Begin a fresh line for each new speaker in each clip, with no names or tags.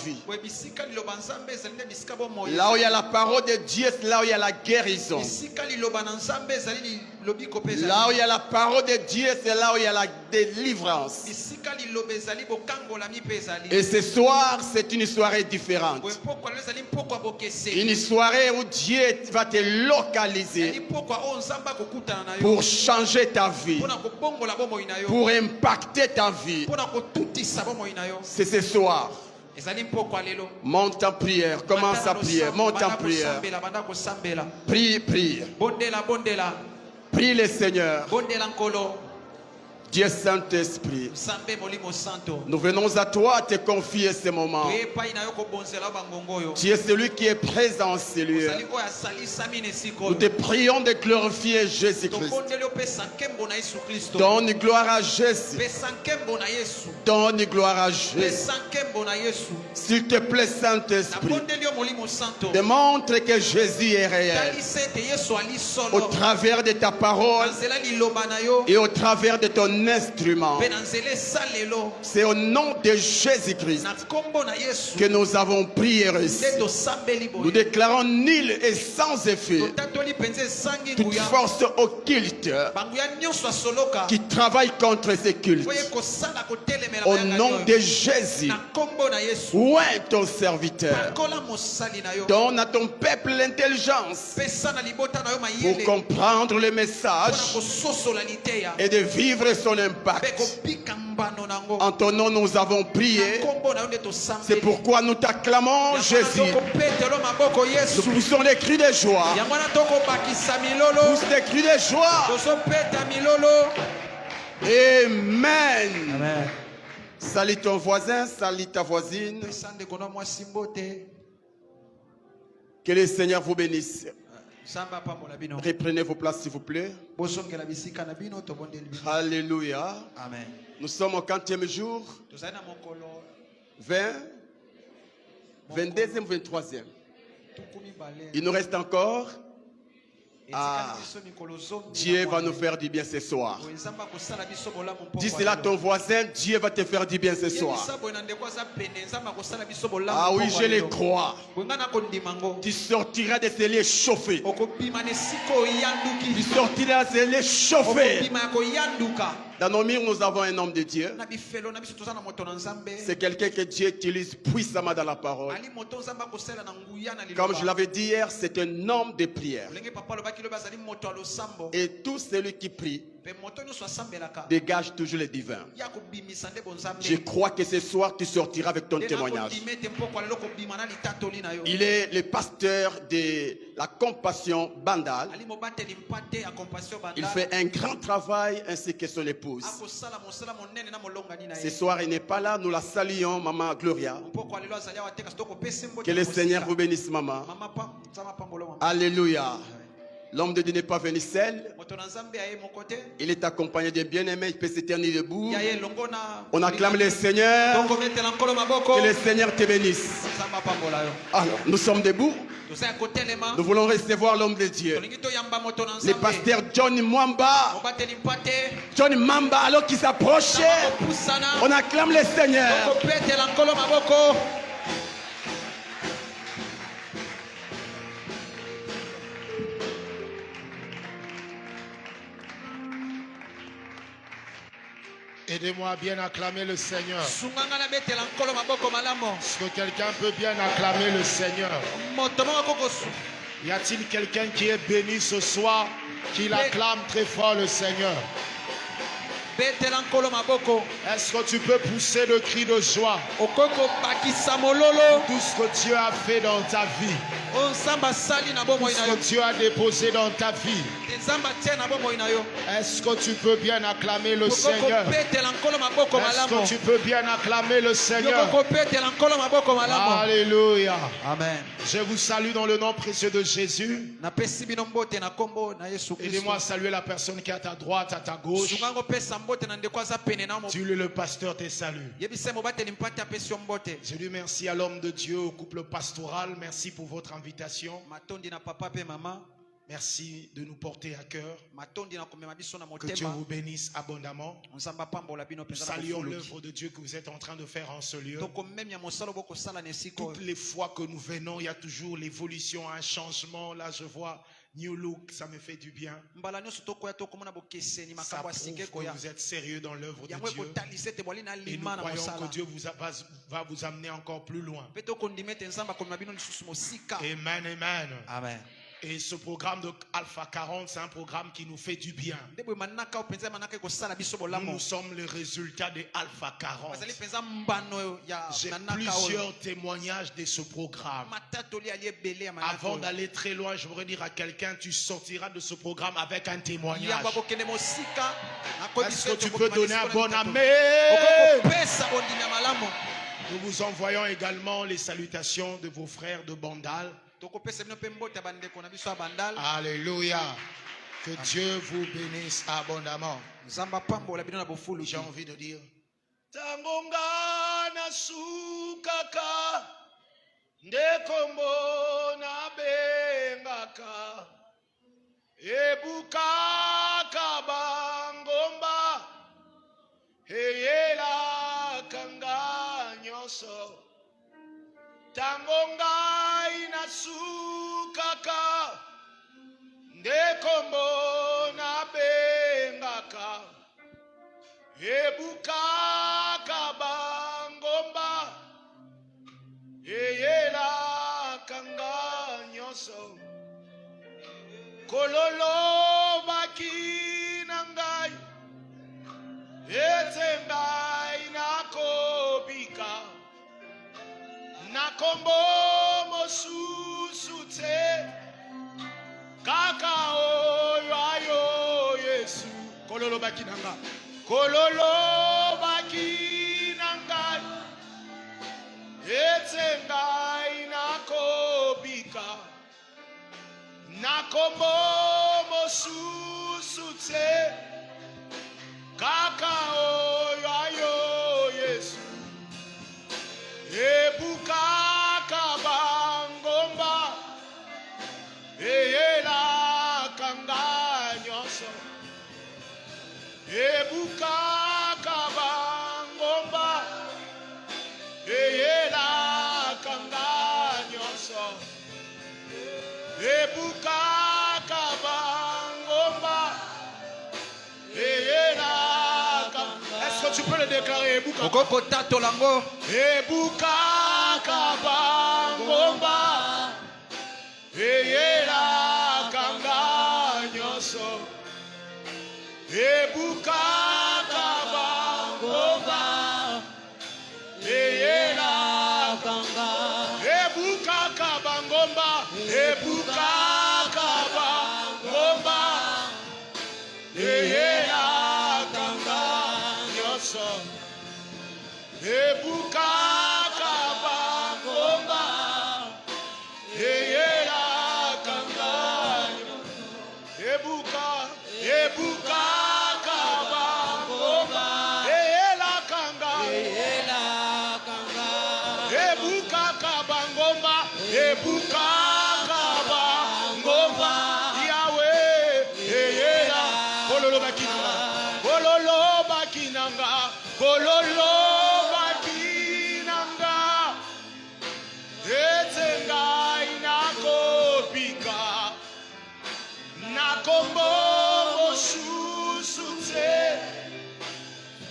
vie. Là où il y a la parole de Dieu, c'est là où il y a la guérison. Là où il y a la parole de Dieu, c'est là où il y a la délivrance. Et ce soir, c'est une soirée différente. Une soirée où Dieu va te localiser pour changer ta vie, pour impacter ta vie. C'est ce soir. Monte en prière, commence à prier, monte en prière. Prie, prie. Prie le Seigneur. Dieu Saint-Esprit, nous venons à toi te confier ce moment. Tu es celui qui est présent en ces lieux. Nous te prions de glorifier Jésus-Christ. Donne gloire à Jésus. Donne gloire à Jésus. S'il te plaît, Saint-Esprit, démontre que Jésus est réel. Au travers de ta parole et au travers de ton instrument. C'est au nom de Jésus-Christ que nous avons prié. Nous déclarons nul et sans effet toute force occulte qui travaille contre ces cultes. Au nom de Jésus, où est ton serviteur? Donne à ton peuple l'intelligence pour comprendre le message et de vivre son impact. En ton nom nous avons prié. C'est pourquoi nous t'acclamons, Jésus. Nous poussons des cris de joie. Pousse des cris de joie. Amen. Amen. Salut ton voisin, salut ta voisine. Que le Seigneur vous bénisse. Reprenez vos places s'il vous plaît. Alléluia. Amen. Nous sommes au 40e jour. 20, 22e, 23e. Il nous reste encore. Dieu va nous faire du bien ce soir. Dis cela à ton voisin, Dieu va te faire du bien ce soir. Ah oui, je le crois. Tu sortiras de ces lieux chauffés. Tu sortiras de ces lieux chauffés. Dans nos murs, nous avons un homme de Dieu. C'est quelqu'un que Dieu utilise puissamment dans la parole. Comme je l'avais dit hier, c'est un homme de prière. Et tout celui qui prie dégage toujours le divin. Je crois que ce soir, tu sortiras avec ton témoignage. Il est le pasteur de la Compassion Bandal. Il fait un grand travail ainsi que son épouse. Ce soir, il n'est pas là. Nous la saluons, Maman Gloria. Que le Seigneur vous bénisse, Maman. Alléluia. L'homme de Dieu n'est pas venu seul. Il est accompagné des bien-aimés. Il peut se tenir debout. On acclame le Seigneur. Que le Seigneur te bénisse. Alors, nous sommes debout. Nous voulons recevoir l'homme de Dieu. Le pasteur John Mwamba. John Mwamba, alors qu'il s'approchait. On acclame le Seigneur.
Aidez-moi à bien acclamer le Seigneur. Est-ce que quelqu'un peut bien acclamer le Seigneur? Y a-t-il quelqu'un qui est béni ce soir, qui acclame très fort le Seigneur? Est-ce que tu peux pousser le cri de joie pour tout ce que Dieu a fait dans ta vie, tout ce que Dieu a déposé dans ta vie? Est-ce que tu peux bien acclamer le Seigneur? Est-ce que tu peux bien acclamer le Seigneur? Alléluia. Amen. Je vous salue dans le nom précieux de Jésus. Aidez-moi à saluer la personne qui est à ta droite, à ta gauche. Dieu le pasteur te salue. Je dis merci à l'homme de Dieu, au couple pastoral. Merci pour votre invitation. Merci de nous porter à cœur. Que Dieu vous bénisse abondamment. Nous saluons l'œuvre de Dieu que vous êtes en train de faire en ce lieu. Toutes les fois que nous venons, il y a toujours l'évolution, un changement. Là, je vois New Look, ça me fait du bien. Ça prouve que vous êtes sérieux dans l'œuvre de Dieu. Et nous croyons que Dieu va vous amener encore plus loin. Amen, amen.
Amen.
Et ce programme de Alpha 40, c'est un programme qui nous fait du bien. Nous sommes le résultat de Alpha 40. J'ai plusieurs témoignages de ce programme. Avant d'aller très loin, je voudrais dire à quelqu'un, tu sortiras de ce programme avec un témoignage. Est-ce que tu peux donner un bon amen? Nous vous envoyons également les salutations de vos frères de Bandal. Alléluia. Que Dieu vous bénisse abondamment. J'ai envie de dire Tangonga na sukaka ndekombo na bengaka ebukaka bangomba eyela kanga nyoso Tangonga inasukaka ndekombo na bengaka ebukaka bangomba eyela kanga nyoso kololo bakinangai etengai nakobika nakombo mosusu te kaka oyo ayo Yesu kololo bakinanga etengai nakobika nakombo mosusu te kaka oyo ayo Yesu ebukaka bangomba eyela kanga nyonso ebukaka bangomba eyela kanga nyonso ebukaka bangomba eyela kanga. Est-ce que tu peux le déclarer? Ebukaka bangomba eyela kanga nyonso ebukaka bangomba eyela kanga ebukaka bangomba ebukaka bangomba eyela kanga nyonso ebukaka bangomba eyela kanga ebukaka bangomba eyela kanga ebukaka bangomba ebukaka bangomba Yahweh eyela kololo bakinanga kololo bakinanga etengai nakobika nakombo mosusu te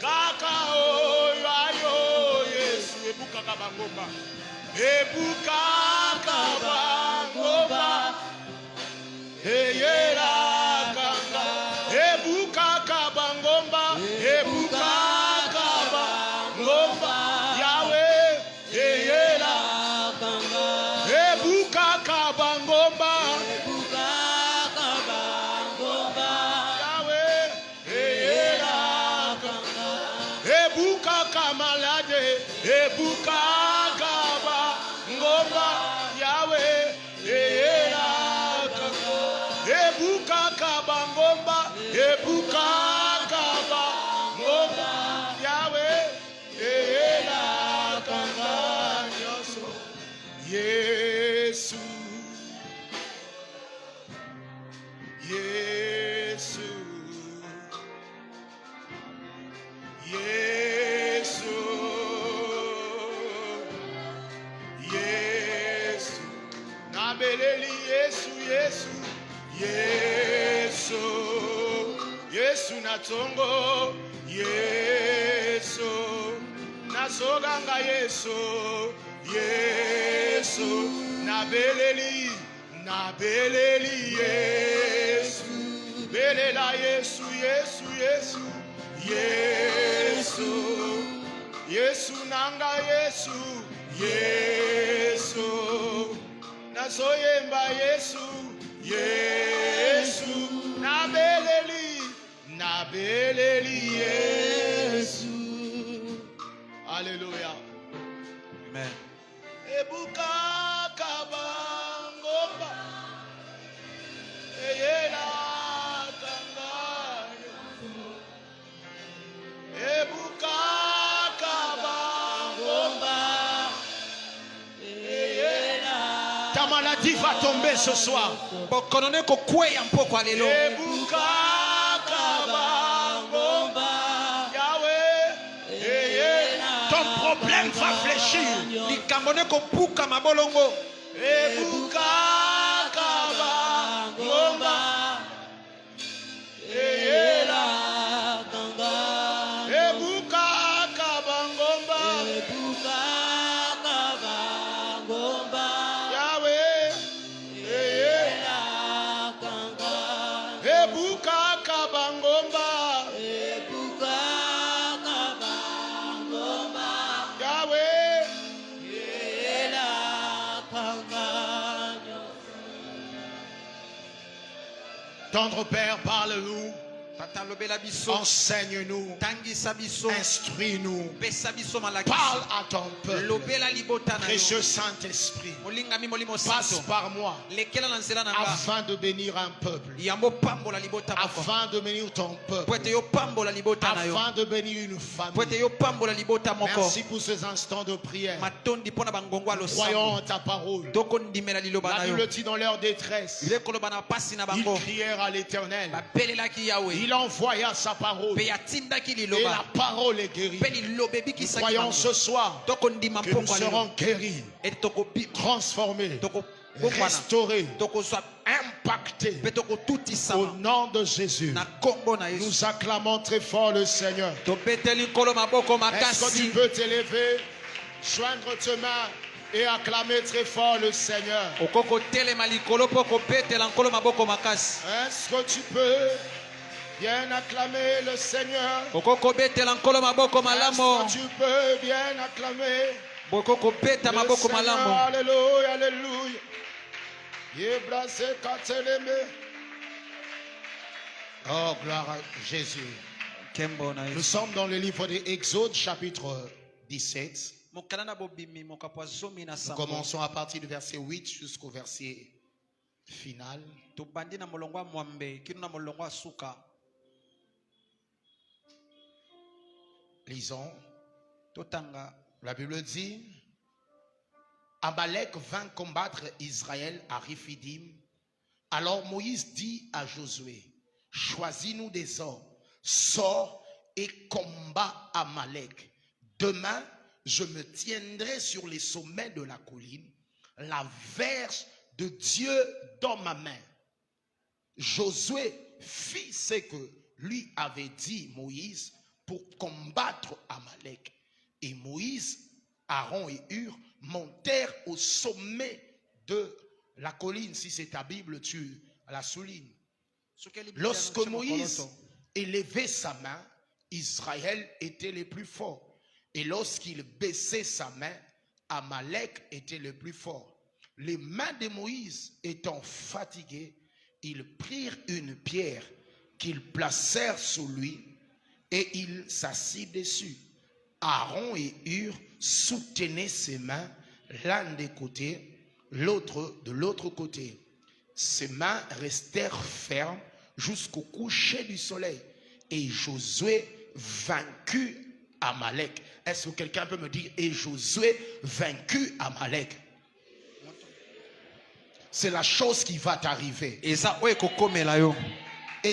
kaka oyo ayo Yesu ebukaka bangomba eyela kanga ebukaka bangomba ebukaka bangomba Yahweh eyela kanga ebukaka bangomba Yahweh eyela kanga ebukaka malade ebukaka bangomba Yahweh eyela kanga ebukaka bangomba ebukaka bangomba Yahweh eyela kanga nyonso Yesu Yesu, Yesu natongo, Yesu, nasoganga Yesu, Yesu, nabeleli, nabeleli Yesu, belela Yesu, Yesu, Yesu, Yesu, Yesu nanga Yesu, Yesu, nasoyemba Yesu, Yesu, nabeleli, nabeleli Yesu. Alléluia.
Amen.
Ebuka kabangomba, eyela kangayo. Ebuka kabangomba, eyela. Ta maladie va tomber ce soir.
Bokononeko kweya mpoko alelo.
Ebuka kabangomba, Yahweh, eyela. Ton problème va fléchir.
Likamboneko puka mabolongo.
Ebuka kabangomba, eyela kanga. Ebuka kabangomba, ebuka kabangomba, Yahweh, eyela kanga. Ebuka kabangomba, ebuka kabangomba, Yahweh, eyela kanga. Tendre Père, parle-nous, enseigne-nous, instruis-nous, parle à ton peuple. Précieux Saint-Esprit, passe par moi afin de bénir un peuple, afin de bénir ton peuple, afin de bénir une famille. Merci pour ces instants de prière. Croyons en ta parole. La Bible dit dans leur détresse, ils crièrent à l'Éternel. Il envoya sa parole et la parole est guérie. Nous croyons ce soir que nous serons guéris, transformés, restaurés, impactés au nom de Jésus. Nous acclamons très fort le Seigneur. Est-ce que tu peux t'élever, joindre tes mains et acclamer très fort le Seigneur? Est-ce que tu peux bien acclamer le Seigneur? Est-ce que tu peux bien acclamer le Seigneur? Alléluia, alléluia. Oh, gloire à Jésus. Nous sommes dans le livre de Exode, chapitre 17. Nous commençons à partir du verset 8 jusqu'au verset final. Lisons. La Bible dit: Amalek vint combattre Israël à Riphidim. Alors Moïse dit à Josué: choisis-nous des hommes, sors et combat Amalek. Demain, je me tiendrai sur les sommets de la colline, la verge de Dieu dans ma main. Josué fit ce que lui avait dit Moïse pour combattre Amalek. Et Moïse, Aaron et Hur montèrent au sommet de la colline. Si c'est ta Bible, tu la soulignes. Lorsque Moïse élevait sa main, Israël était le plus fort. Et lorsqu'il baissait sa main, Amalek était le plus fort. Les mains de Moïse étant fatiguées, ils prirent une pierre qu'ils placèrent sous lui et il s'assit dessus. Aaron et Hur soutenaient ses mains, l'un des côtés, l'autre de l'autre côté. Ses mains restèrent fermes jusqu'au coucher du soleil. Et Josué vaincut Amalek. Est-ce que quelqu'un peut me dire: et Josué vaincut Amalek? C'est la chose qui va t'arriver. Et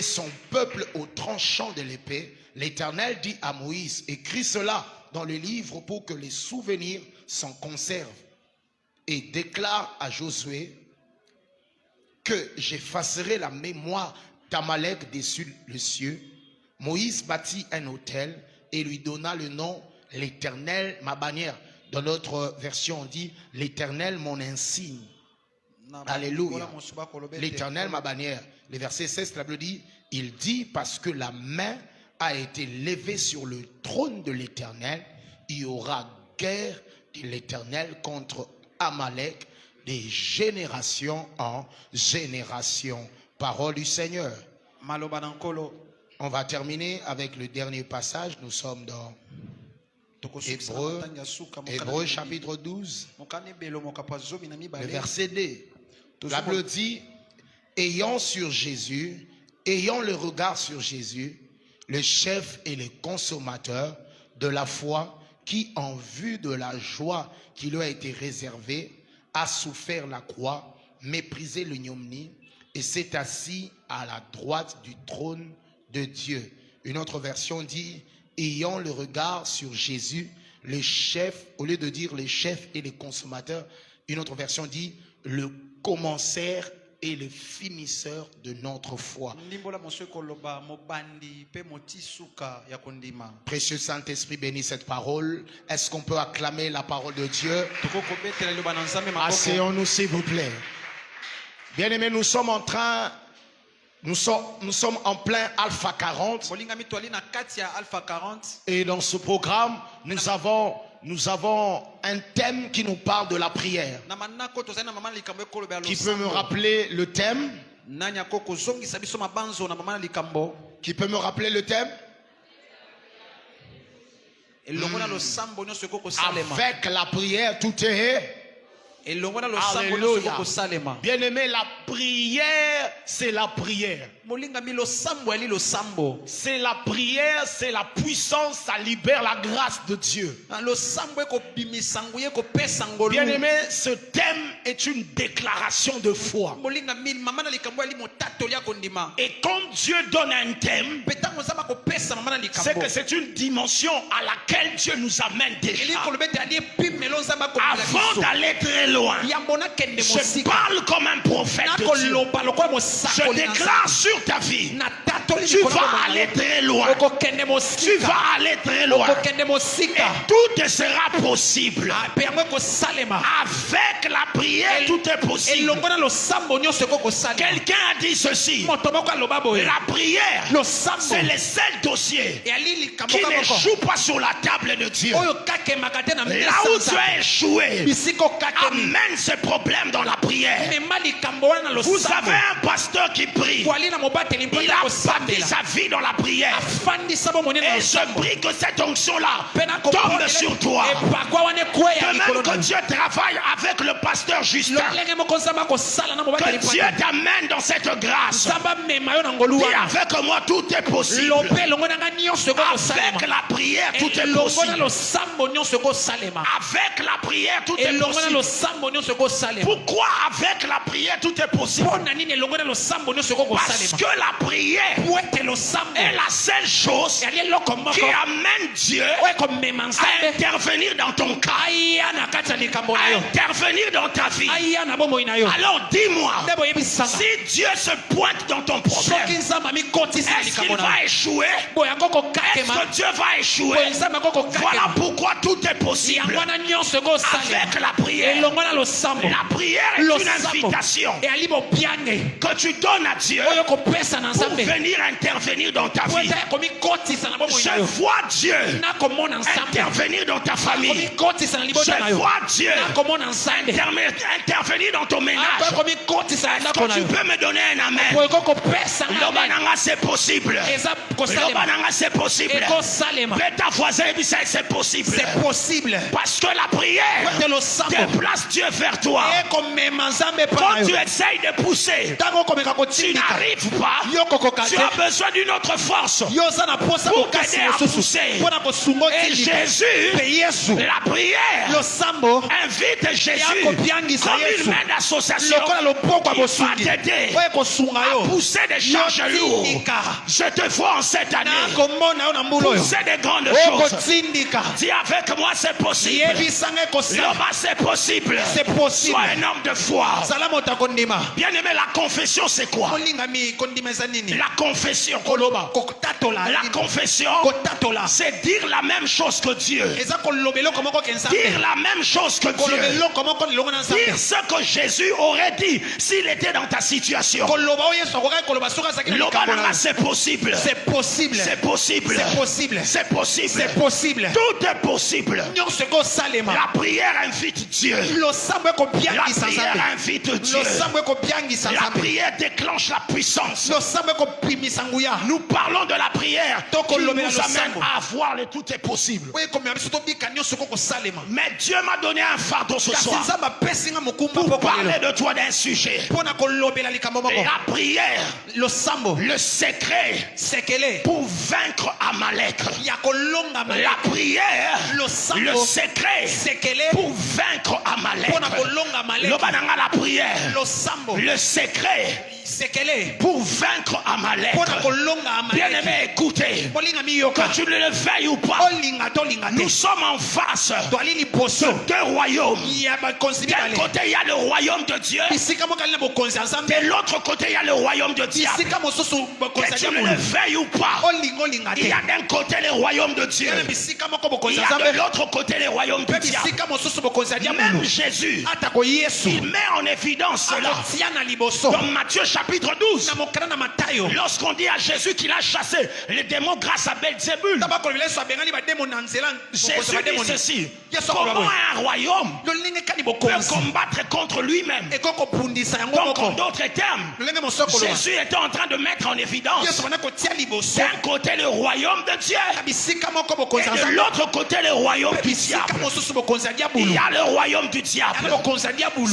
son peuple au tranchant de l'épée. L'Éternel dit à Moïse: écris cela dans le livre pour que les souvenirs s'en conservent. Et déclare à Josué:
que j'effacerai la mémoire d'Amalek dessus le cieux. Moïse bâtit un autel et lui donna le nom l'Éternel, ma bannière. Dans notre version, on dit l'Éternel, mon insigne. Alléluia. L'Éternel, ma bannière. Le verset 16, la Bible dit, il dit parce que la main a été levée sur le trône de l'Éternel, il y aura guerre de l'Éternel contre Amalek des générations en génération. Parole du Seigneur. On va terminer avec le dernier passage. Nous sommes dans Hébreux chapitre 12, le verset 2. La Bible dit, ayant le regard sur Jésus, le chef et le consommateur de la foi, qui en vue de la joie qui lui a été réservée, a souffert la croix, méprisé l'ignominie, et s'est assis à la droite du trône de Dieu. Une autre version dit, ayant le regard sur Jésus, le chef, au lieu de dire le chef et le consommateur, une autre version dit, le commenceur et le finisseur de notre foi. Précieux Saint-Esprit, bénis cette parole. Est-ce qu'on peut acclamer la parole de Dieu? Asseyons-nous s'il vous plaît. Bien-aimés, nous sommes en plein Alpha 40. Et dans ce programme, nous avons un thème qui nous parle de la prière. Qui peut me rappeler le thème? Qui peut me rappeler le thème? Avec la prière, tout est... Alléluia. Bien-aimé, la prière, c'est la prière. C'est la prière, c'est la puissance, ça libère la grâce de Dieu. Bien-aimé, ce thème est une déclaration de foi. Et quand Dieu donne un thème, c'est que c'est une dimension à laquelle Dieu nous amène déjà. Avant d'aller très loin, je parle comme un prophète de Dieu. Je déclare sur ta vie, tu vas aller très loin. Tu vas aller très loin. Et tout te sera possible. Avec la prière, tout est possible. Quelqu'un a dit ceci: la prière, c'est le seul dossier qui n'échoue pas sur la table de Dieu. Là où tu as échoué, amène ce problème dans la prière. Vous avez un pasteur qui prie. Il a bâti sa vie dans la prière. Et je prie que cette onction-là tombe sur toi. De même que Dieu travaille avec le pasteur Justin. Que Dieu t'amène dans cette grâce. Dis avec moi, tout est possible. Avec la prière, tout est possible. Avec la prière, tout est possible. Pourquoi avec la prière, tout est possible? Parce que la prière est la seule chose qui amène Dieu à intervenir dans ton cas, à intervenir dans ta vie. Alors dis-moi, si Dieu se pointe dans ton problème, est-ce qu'il va échouer? Est-ce que Dieu va échouer? Voilà pourquoi tout est possible avec la prière. La prière est une invitation que tu donnes à Dieu pour venir intervenir dans ta vie. Je vois Dieu intervenir dans ta famille. Je vois Dieu intervenir dans ton ménage. Est-ce que tu peux me donner un amen? C'est possible. C'est possible. Fais ta voisin et dis c'est possible. C'est possible. Parce que la prière déplace Dieu vers toi. Quand tu essayes de pousser, tu n'arrives pas. Tu as besoin d'une autre force pour t'aider à pousser. Et Jésus, la prière, invite Jésus comme une main d'association qui va t'aider à pousser des charges lourdes. Je te vois en cette année pousser des grandes choses. Dis avec moi, c'est possible. Là-bas, c'est possible. Sois un homme de foi. Bien aimé, la confession, c'est quoi? La confession. La confession, c'est dire la même chose que Dieu. Dire la même chose que Dieu. Dire ce que Jésus aurait dit s'il était dans ta situation. C'est possible. C'est possible. C'est possible. C'est possible. C'est possible. C'est possible. Tout est possible. La prière invite Dieu. La prière invite Dieu. La prière déclenche la puissance. Nous parlons de la prière qui nous amène à voir le tout est possible. Mais Dieu m'a donné un fardeau ce soir pour parler de toi d'un sujet. La prière, le secret pour vaincre Amalek. La prière, le secret pour vaincre Amalek. La prière, le secret pour vaincre Amalek. Bien aimé, écoutez, que tu ne le veuilles ou pas, nous sommes en face de deux royaumes. D'un côté il y a le royaume de Dieu, de l'autre côté il y a le royaume de Dieu. Que tu ne le veuilles ou pas, il y a d'un côté le royaume de Dieu, il y a de l'autre côté le royaume de Dieu. Même Jésus, il met en évidence cela dans Matthieu chapitre 12. Lorsqu'on dit à Jésus qu'il a chassé les démons grâce à Belzébul, Jésus dit ceci: comment un royaume peut combattre contre lui-même? Donc en d'autres termes, Jésus était en train de mettre en évidence d'un côté le royaume de Dieu et de l'autre côté le royaume du diable. Il y a le royaume du diable,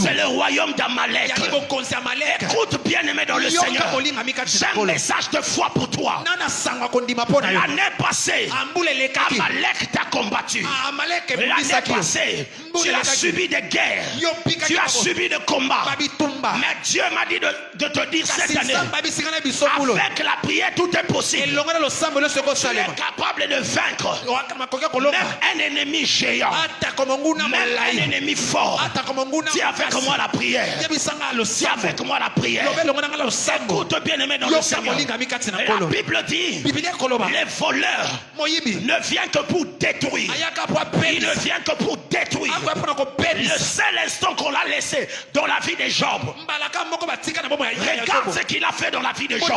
c'est le royaume d'Amalek. Écoute, bien aimé dans le Seigneur, j'ai un message de foi pour toi. L'année passée, Amalek t'a combattu. L'année passée, tu as subi des guerres, tu as subi des combats. Mais Dieu m'a dit de te dire cette année, avec la prière tout est possible. Tu es capable de vaincre même un ennemi géant, même un ennemi fort. Dis avec moi la prière. Dis avec moi la prière. Écoute, bien aimé dans le Seigneur, la Bible dit: les voleurs ne viennent que pour détruire. Il ne vient que pour détruire. Le seul instant qu'on l'a laissé dans la vie de Job, regarde ce qu'il a fait dans la vie de Job.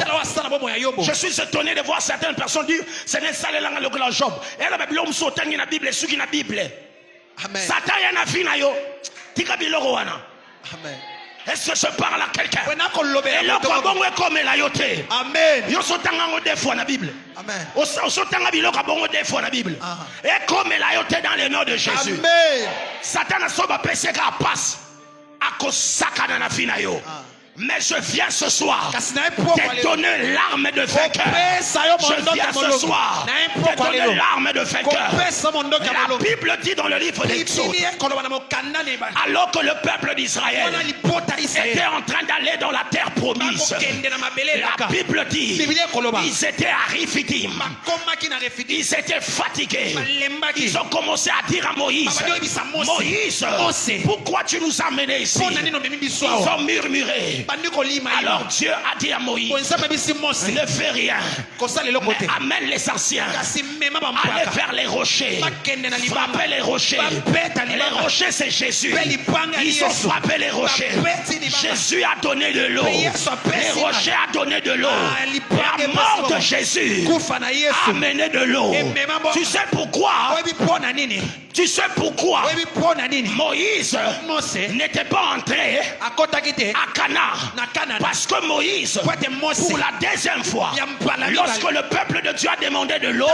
Je suis étonné de voir certaines personnes dire: c'est nécessaire le grand Job. Et la Bible me saute dans la Bible, sur la Bible. Satan y en a vu na yo. Tika biloko wana. Amen. Est-ce que je parle à quelqu'un? Et le kabongo est comme la yote. Amen. Yo sotanga des fois la Bible. Amen. Sotanga biloko kabongo des fois la Bible. Et comme la yote dans le nom de Jésus. Amen. Satan a soba péché ka passe. Ako sakana na fina yo. Mais je viens ce soir te donner l'arme de vainqueur. Je viens ce soir te donner l'arme de vainqueur. La Bible dit dans le livre d'Exode, alors que le peuple d'Israël était en train d'aller dans la terre promise, la Bible dit ils étaient à Rephidim, ils étaient fatigués. Ils ont commencé à dire à Moïse: Moïse, pourquoi tu nous as menés ici? Ils ont murmuré. Alors Dieu a dit à Moïse: ne fais rien, mais amène les anciens, allez vers les rochers, frappez les rochers. Les rochers, c'est Jésus. Ils ont frappé les rochers. Jésus a donné de l'eau. Les rochers a donné de l'eau. La mort de Jésus a amené de l'eau. Tu sais pourquoi? Tu sais pourquoi Moïse n'était pas entré à Canaan Parce que Moïse, pour la deuxième fois, lorsque le peuple de Dieu a demandé de l'eau,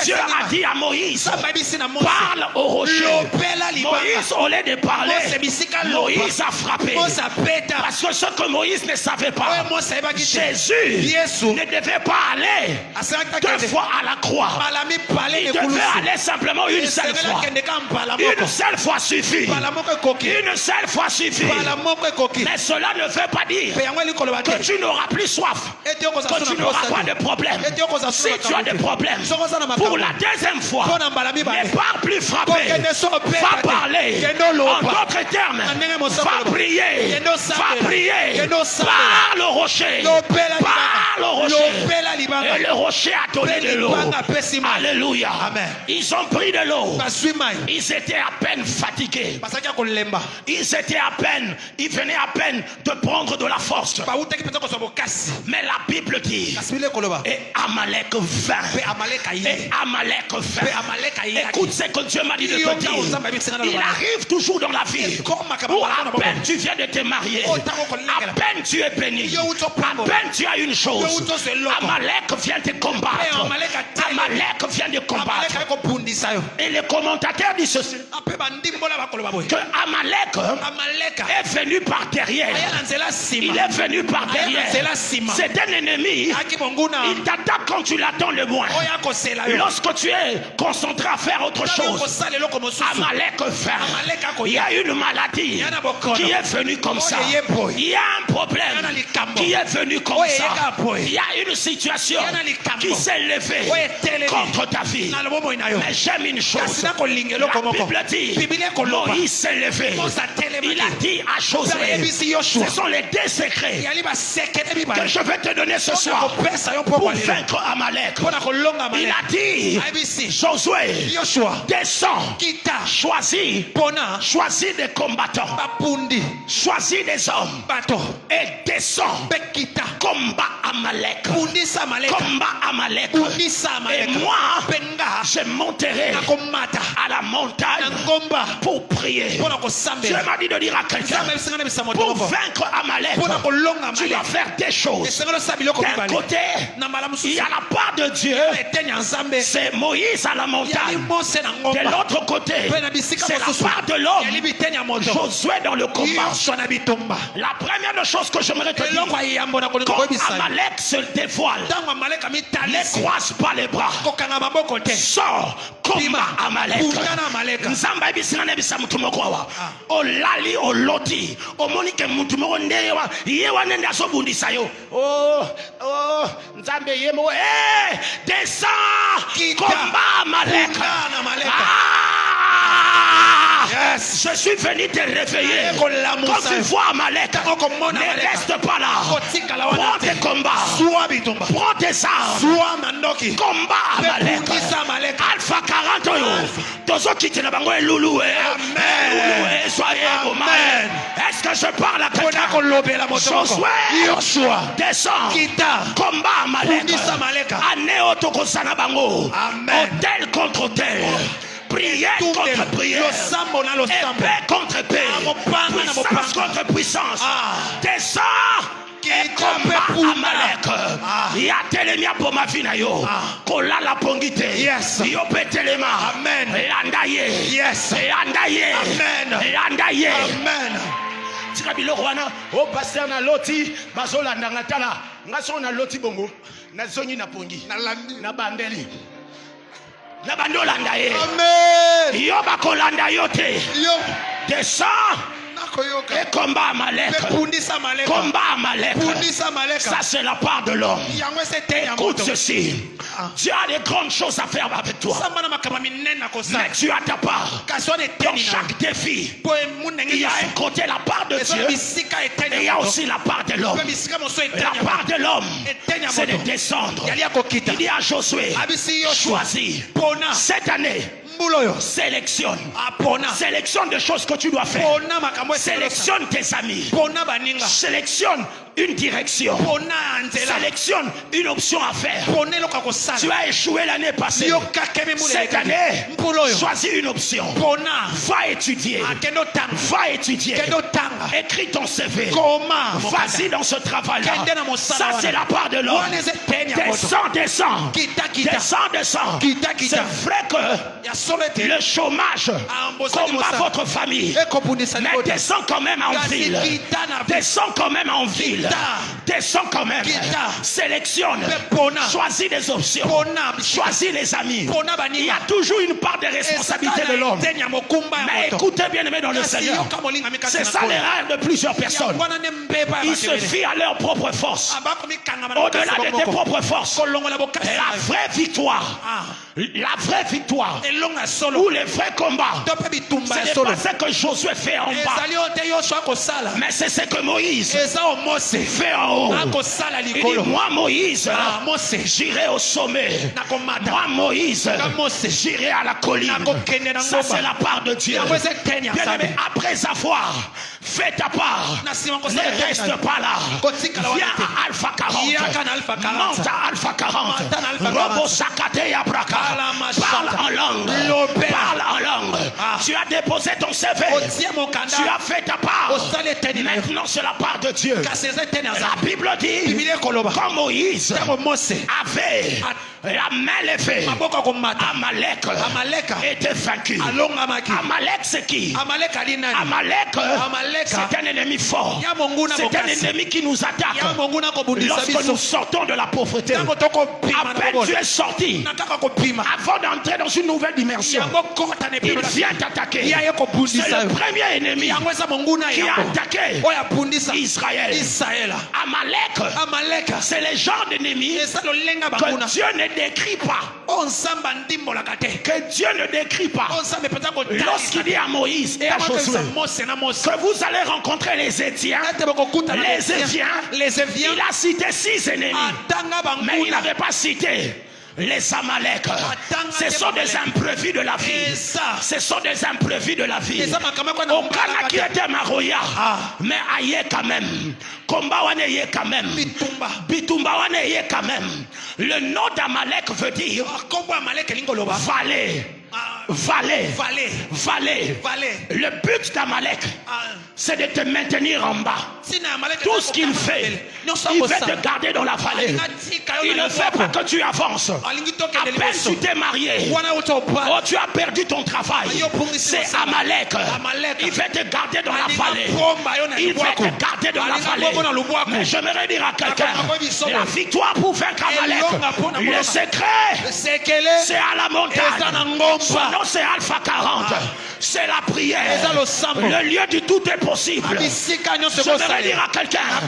Dieu a dit à Moïse, parle au rocher. Moïse, au lieu de parler, Moïse a frappé. Parce que ce que Moïse ne savait pas, Jésus ne devait pas aller 2 fois à la croix. Il devait aller simplement une seule fois. Une seule fois suffit. Une seule fois suffit. Mais cela ne veut pas dire que tu n'auras plus soif, que tu n'auras pas de problème. Si tu as des problèmes, pour la deuxième fois, ne parle plus frapper, va parler. En d'autres termes, va prier, parle au rocher, parle au rocher. Et le rocher a donné de l'eau. Alléluia. Ils ont pris de l'eau. Ils étaient à peine fatigués. Ils venaient à peine de prendre de la force. Mais la Bible dit, et Amalek vint. Et Amalek vint. Écoute ce que Dieu m'a dit de te dire. Il arrive toujours dans la vie où à peine tu viens de te marier, à peine tu es béni, à peine tu as une chose, Amalek vient te combattre. Amalek vient de combattre. Et les commentateurs disent ceci, que Amalek est venu par derrière. Il est venu par derrière. C'est un ennemi. Il t'attaque quand tu l'attends le moins. Lorsque tu es concentré à faire autre chose, Amalek vient. Il y a une maladie qui est venue comme ça. Il y a un problème qui est venu comme ça. Il y a une situation qui s'est levée contre ta vie. Mais j'aime une chose. La Bible dit, Moïse s'est levé. Il a dit à Josué, ce sont les 2 secrets que je vais te donner ce soir pour vaincre Amalek. Il a dit, Josué, descends, choisis des combattants, choisis des hommes et descends, combat Amalek. Et moi, je monterai à la montagne pour prier. Dieu m'a dit de dire à quelqu'un, pour vaincre Amalek, tu dois faire des choses. D'un côté, il y a la part de Dieu, c'est Moïse à la montagne. De l'autre côté, c'est la part de l'homme, Josué dans le combat. La première chose que j'aimerais te dire, quand Amalek se dévoile, ne croise pas les bras. Sors, combat Amalek. Nzamba ibisina nebisa mutumoko wa. Olali oloti. Omonike mutumoko ndewa. Yewa nende asobundisa yo. Nzambe yemo. Descends, combat Amalek. Yes. Je suis venu te réveiller. Quand tu vois Amalek, ne reste pas là. Prends tes combats. Prends tes armes. Combat Amalek. Alpha 40 yo. Tozo kiti na bango elulu. Amen. Soyez Amen. Est-ce que je parle à quelqu'un? Josué. Descends. Combat Amalek. Anéo tokosana bango. Hôtel contre hôtel. Prière contre prière, épée contre épée, puissance contre puissance. Descends et combat Amalek. Il y a télémia pour ma vie na yo. Kola la pongite. Yo petelema. Amen. Landaye. Yes. Landaye. Amen. Landaye. Amen. Tika biloko wana o pasteur na loti bazolanda ngatala ngaso na loti bongo na zongi na pongi na bandeli. Amen. Yo bakolanda yote. Descends et combat Amalek. Combat Amalek. Ça c'est la part de l'homme. Écoute ceci. Dieu a des grandes choses à faire avec toi. Mais tu as ta part. Dans chaque défi, il y a un côté la part de Dieu et il y a aussi la part de l'homme. La part de l'homme, c'est de descendre. Il dit à Josué, choisis cette année Sélectionne. Sélectionne des choses que tu dois faire. Sélectionne tes amis. Sélectionne une direction. Sélectionne une option à faire. Tu as échoué l'année passée. Cette année, choisis une option. Va étudier. Va étudier. Écris ton CV. Vas-y dans ce travail-là. Ça, c'est la part de l'homme. Descends. C'est vrai que le chômage combat votre famille. Mais descends quand même en ville. Descends quand même en ville. Descends quand même. Sélectionne. Choisis des options. Choisis les amis. Il y a toujours une part de responsabilité de l'homme. Mais écoutez bien aimé dans le Seigneur. C'est ça l'erreur de plusieurs personnes. Ils se fient à leur propre force. Au-delà de tes propres forces. La vraie victoire. La vraie victoire. Ou les vrais combats. Ce n'est pas ce que Josué fait en bas. Mais c'est ce que Moïse fait en haut. Il dit, moi Moïse, j'irai au sommet. Moi Moïse, j'irai à la colline. Ça c'est la part de Dieu. Bien-aimé, après avoir fait ta part, ne reste pas là. Viens à Alpha 40. Monte à Alpha 40. Robo Sakate Yabraka. Parle en langue. Parle en langue. Tu as déposé ton CV. Tu as fait ta part. Maintenant c'est la part de Dieu. La Bible dit, comme Moïse avait la main levée, Amalek était vaincu. Amalek c'est qui? Amalek c'est un ennemi fort. C'est un ennemi qui nous attaque lorsque nous sortons de la pauvreté. À peine tu es sorti, avant d'entrer dans une nouvelle dimension, il vient t'attaquer. C'est le premier ennemi qui a attaqué Israël. Amalek, c'est le genre d'ennemi que Dieu ne décrit pas. Que Dieu ne décrit pas. Lorsqu'il dit à Moïse et à Josué que vous allez rencontrer les Étiens, il a cité 6 ennemis, mais il n'avait pas cité les Amalek. Ce sont des imprévus de la vie. Ce sont des imprévus de la vie. Okana qui était Maroya, mais aïe quand même. Komba wane yé quand même. Bitumba wane yé quand même. Le nom d'Amalek veut dire vallée. Le but d'Amalek, c'est de te maintenir en bas. Tout ce qu'il fait, il veut te garder dans la vallée. Il ne fait pas que tu avances. À peine tu t'es marié, tu as perdu ton travail. C'est Amalek. Il veut te garder dans la vallée. Il veut te garder dans la vallée. Mais j'aimerais dire à quelqu'un, la victoire pour vaincre Amalek, le secret, c'est à la montagne. Son nom c'est Alpha 40. C'est la prière. Le lieu du tout est possible. J'aimerais dire à quelqu'un,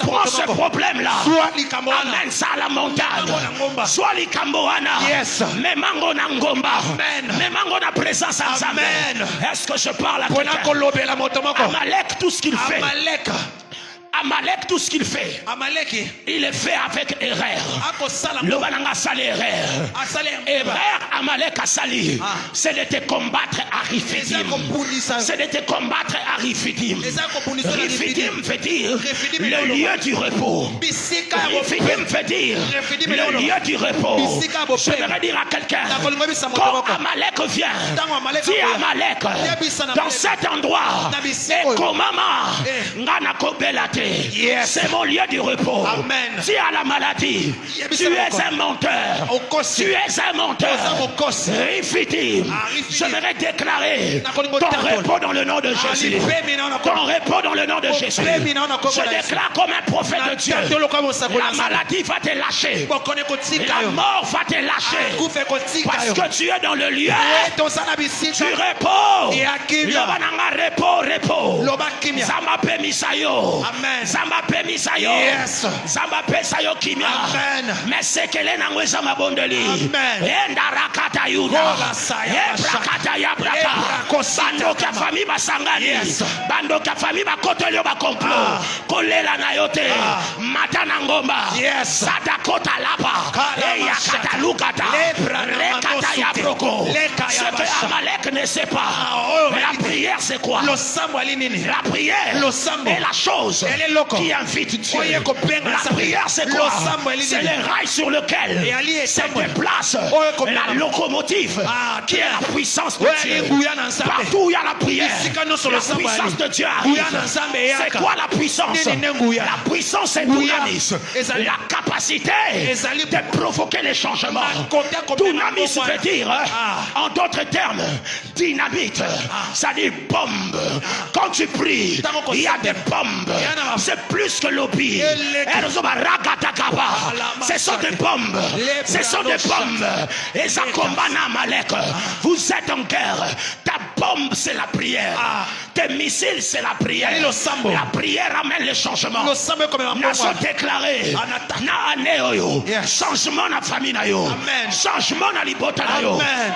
prends ce problème-là, amène ça à la montagne. Soit les Kamboana, mais mango n'angomba, mais mango na présence en Zambé. Est-ce que je parle à quelqu'un? Amalek, tout ce qu'il fait. Amalek, tout ce qu'il fait, il le fait avec erreur. Le bananga sali erreur. Amalek a sali. C'est de te combattre à Rifidim. C'est de te combattre à Rifidim. Rifidim veut dire le lieu du repos. Rifidim veut dire le lieu du repos. Je vais dire à quelqu'un, quand Amalek vient, dis Amalek, dans cet endroit, Ekomama, Ngana Kobelate. C'est mon lieu du repos. Amen. Dis à la maladie, tu es un menteur. Tu es un menteur. Rifidim, j'aimerais déclarer ton repos dans le nom de Jésus. Ton repos dans le nom de Jésus. Je déclare comme un prophète de Dieu, la maladie va te lâcher. La mort va te lâcher. Parce que tu es dans le lieu du repos. Repos. Zamape Misayo. Amen. Zamba pemisa yo. Zamba pesa yo kimia. Mais c'est que les nangweza mabondeli. Enda rakata yuda. Ebrakata ya braka. Bando ka famille basangani. Bando ka famille bakotolio ba complot. Kolela na yote. Mata na ngomba. Sadakota lapa. Eya kata lukata. Rekata ya broko. Ce que Amalek ne sait pas. La prière c'est quoi? La prière est la chose qui invite Dieu. La prière c'est quoi? C'est le rail sur lequel se déplace la locomotive qui est la puissance de Dieu. Partout où il y a la prière, la puissance de Dieu arrive. C'est quoi la puissance? La puissance c'est dynamis, la capacité de provoquer les changements. Dynamis veut dire, en d'autres termes, dynamite, ça dit bombe. Quand tu pries, il y a des bombes. C'est plus que l'obi. Ce sont des bombes. Ce sont des bombes. Et ça combat Amalek. Vous êtes en guerre. Ta bombe, c'est la prière. Tes missiles, c'est la prière. La prière amène les changements. Nation déclaré. Changement dans la famille. Changement dans l'ibota.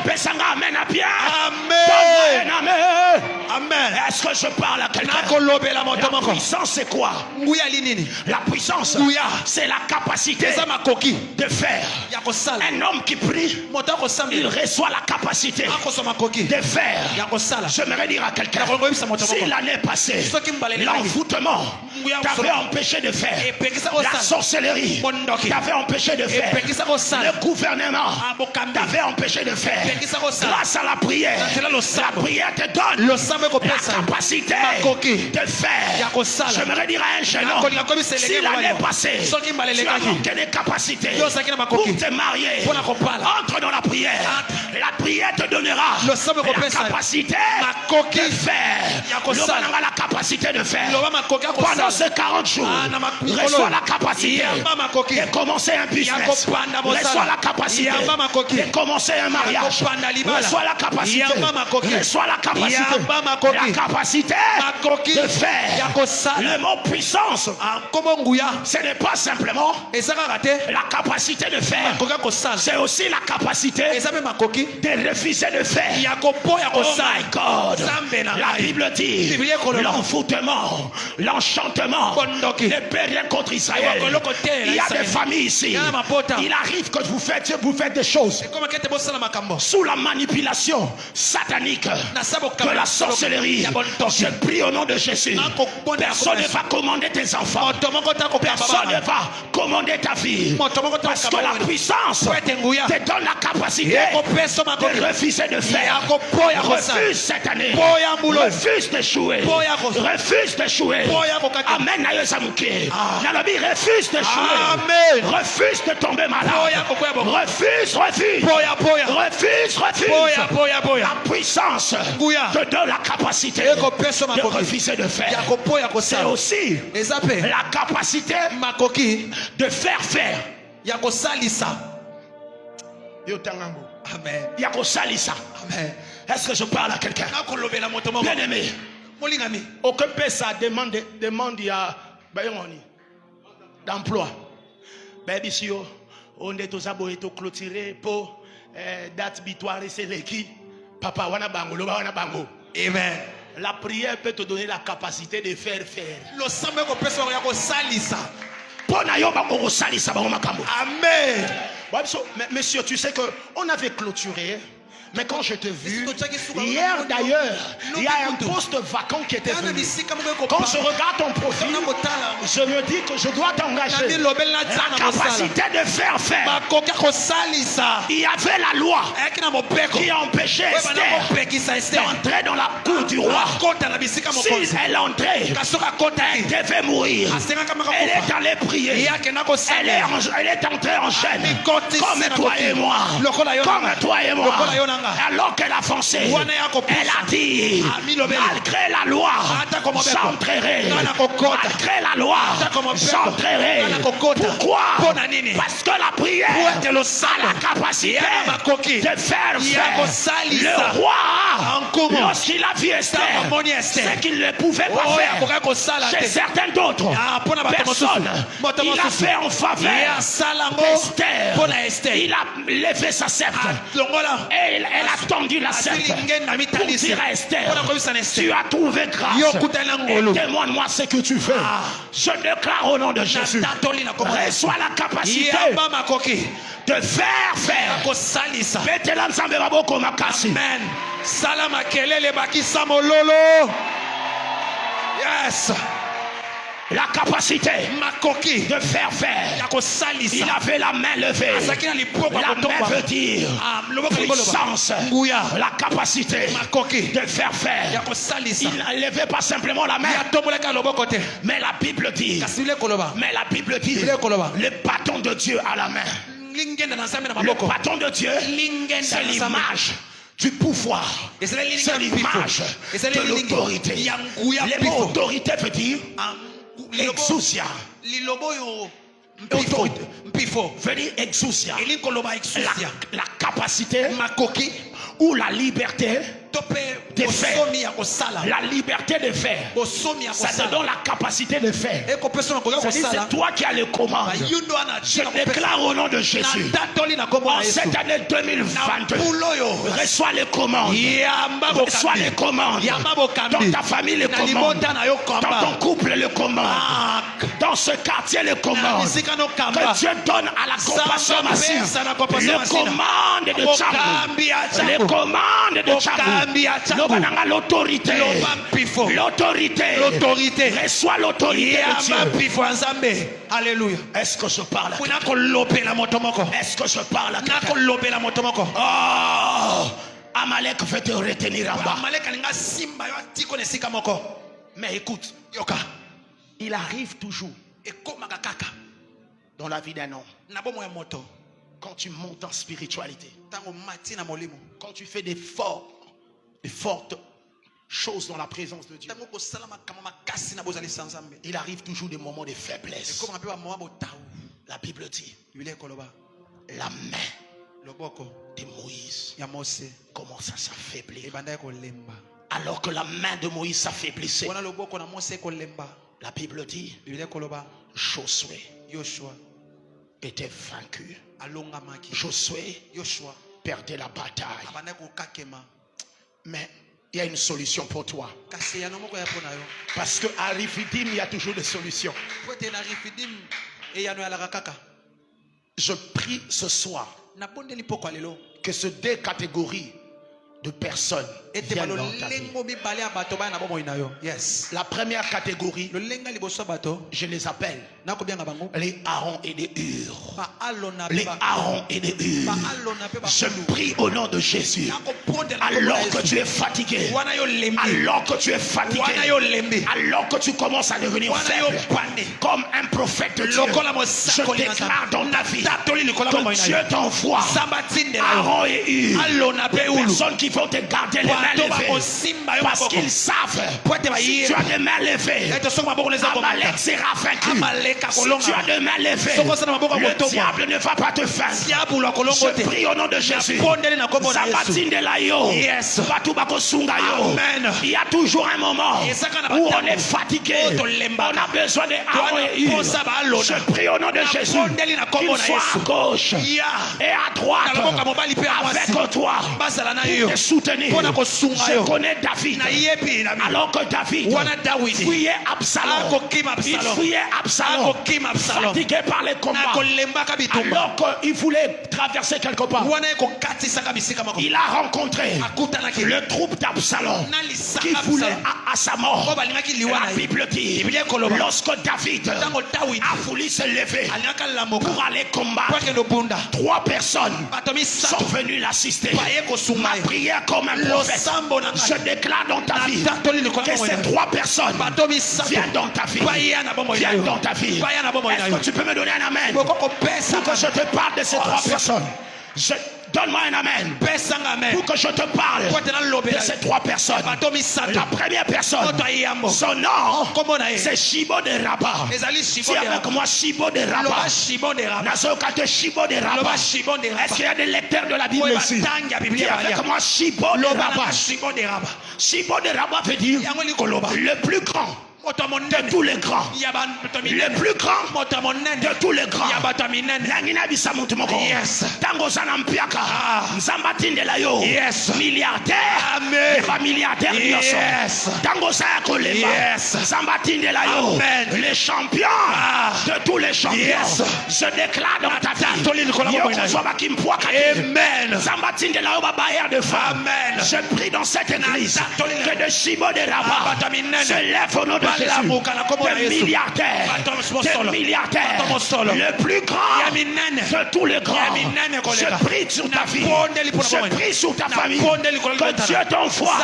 Pesanga amène à bien. Amen. Est-ce que je parle à quelqu'un? La puissance c'est quoi? La puissance c'est la capacité de faire. Un homme qui prie, il reçoit la capacité de faire. J'aimerais dire à quelqu'un, si l'année passée l'envoûtement t'avait empêché de faire, la sorcellerie t'avait empêché de faire, le gouvernement t'avait empêché de faire, grâce à la prière te donne la capacité de faire. J'aimerais dire à un jeune homme, si l'année passée tu as manqué de capacité pour te marier, entre dans la prière. La prière te donnera la capacité de faire. La capacité de faire. Pendant ces 40 jours, reçois la capacité de commencer un business. Reçois la capacité de commencer un mariage. Reçois la capacité. Reçois la capacité. La capacité de faire. Le mot puissance, ce n'est pas simplement la capacité de faire, c'est aussi la capacité de refuser de faire. Oh my God, la Bible dit l'envoûtement, l'enchantement ne peut rien contre Israël. Il y a des familles ici, il arrive que vous faites des choses sous la manipulation satanique de la sorcellerie. Je prie au nom de Jésus, personne ne va commander tes enfants, personne ne va commander ta vie, parce que la puissance te donne la capacité de refuser de faire. Refuse cette année, refuse d'échouer, refuse d'échouer. Amen. Refuse d'échouer, refuse de tomber malade, refuse. La puissance te donne la capacité de refuser de faire. C'est aussi la capacité de faire. Amen. Est-ce que je parle à quelqu'un? Bien aimé, aucun pèse demande d'emploi. On est aux aboyés clôturés pour date bitoire et c'est l'équipe. Papa wana bango, loba wana bango. Amen. La prière peut te donner la capacité de faire. Amen. Monsieur, tu sais que on avait clôturé. Mais quand je t'ai vu, hier d'ailleurs, il y a un poste vacant qui était venu. Quand je regarde ton profil, je me dis que je dois t'engager. La capacité de faire. Il y avait la loi qui empêchait Esther d'entrer dans la cour du roi. Si elle entrait, elle devait mourir. Elle est allée prier. Elle est entrée en chaîne. Comme toi et moi. alors qu'elle avançait, elle a dit, malgré la loi, j'entrerai. Malgré la loi, j'entrerai. Pourquoi? Parce que la prière a la capacité de faire le roi. Lorsqu'il a vu Esther, c'est qu'il ne pouvait pas faire chez certains d'autres personnes. Il a fait en faveur d'Esther. Il a levé sa sceptre et elle a tendu la sceptre pour dire à Esther, tu as trouvé grâce et demande-moi ce que tu veux. Je déclare au nom de Jésus, reçois la capacité de faire. Mettez-la ensemble maboko makasi.
Amen. Salama kelele bakisa mololo. Yes.
La capacité de faire. Il avait la main levée. La main veut dire puissance. La capacité de faire. Il ne levait pas simplement la main. Mais la Bible dit, le bâton de Dieu à la main. Le bâton de Dieu, c'est l'image du pouvoir. C'est l'image de l'autorité. Le mot autorité veut dire exousia. Veut dire exousia. La capacité ou la liberté de faire. La liberté de faire. Ça te donne la capacité de faire. C'est toi qui as le commande. Je déclare au nom de Jésus, en cette année 2022, reçois les commandes. Reçois les commandes. Dans ta famille, les commandes. Dans ton couple, les commandes. Dans ce quartier, les commandes. Que Dieu donne à la compassion massive le commande de Tchambou. Les commandes de Tchambou. L'autorité. Reçois l'autorité de Dieu.
Alléluia.
Est-ce que je parle à quelqu'un? Est-ce que je parle à quelqu'un? Oh, Amalek veut te retenir en bas. Mais écoute, il arrive toujours dans la vie d'un homme, quand tu montes en spiritualité, quand tu fais des fortes choses dans la présence de Dieu, il arrive toujours des moments de faiblesse. La Bible dit, la main de Moïse commence à s'affaiblir. Alors que la main de Moïse s'affaiblissait, la Bible dit, Josué était vaincu. Josué perdait la bataille. Mais il y a une solution pour toi. Parce qu'à Rifidim, il y a toujours des solutions. Je prie ce soir que ces deux catégories de personnes viennent dans ta vie. La première catégorie, je les appelle les Aaron et les Hur. Les Aaron et les Hur. Je prie au nom de Jésus. Alors que tu es fatigué, alors que tu es fatigué, alors que tu commences à devenir faible, comme un prophète de Dieu, je déclare dans ta vie que Dieu t'envoie Aaron et Hur, des personnes qui vont te garder les mains levées, parce qu'ils savent si tu as des mains levées, Amalek sera vaincu. Si tu as des mains levées, le diable ne va pas te faire. Je prie au nom de Jésus. Il y a toujours un moment où on est fatigué, on a besoin de Aaron et Hur. Je prie au nom de Jésus qu'il soit à gauche et à droite avec toi pour te soutenir. Je connais David. Alors que David fuyait Absalom, il fuyait Absalom, fatigué par les combats, alors qu'il voulait traverser quelque part. Il a rencontré le troupe d'Absalom qui voulait à sa mort. La Bible dit, lorsque David a voulu se lever pour aller combattre, 3 personnes sont venues l'assister. Ma prière comme un prophète, je déclare dans ta vie que ces 3 personnes viennent dans ta vie. Viennent dans ta vie. Est-ce que tu peux me donner un amen pour que je te parle de ces 3 personnes? Je Donne-moi un amen. Pour que je te parle de ces trois personnes. La première personne, son nom, c'est Shibo de Rabat. C'est avec moi Shibo de Rabat. Est-ce qu'il y a des lecteurs de la Bible ici? C'est avec moi Shibo de Rabat. Shibo de Rabat veut dire le plus grand de tous les grands, le plus grand de tous les grands. Yes. Tango sanampiaka. Nzambatindela yo. Yes. Milliardaire. Amen. Pas milliardaire. Yes. Tango sayakolema. Yes. Nzambatindela yo. Amen. Les champions de tous les champions. Yes. Je déclare dans ta vie. Amen. Nzambatindela yo babailleur de femmes. Amen. Je prie dans cette église que de Shibo de Rabat se lève au nom de Jésus. Des milliardaires, le plus grand de tous les grands. Je prie sur ta vie, je prie sur ta famille, que Dieu t'envoie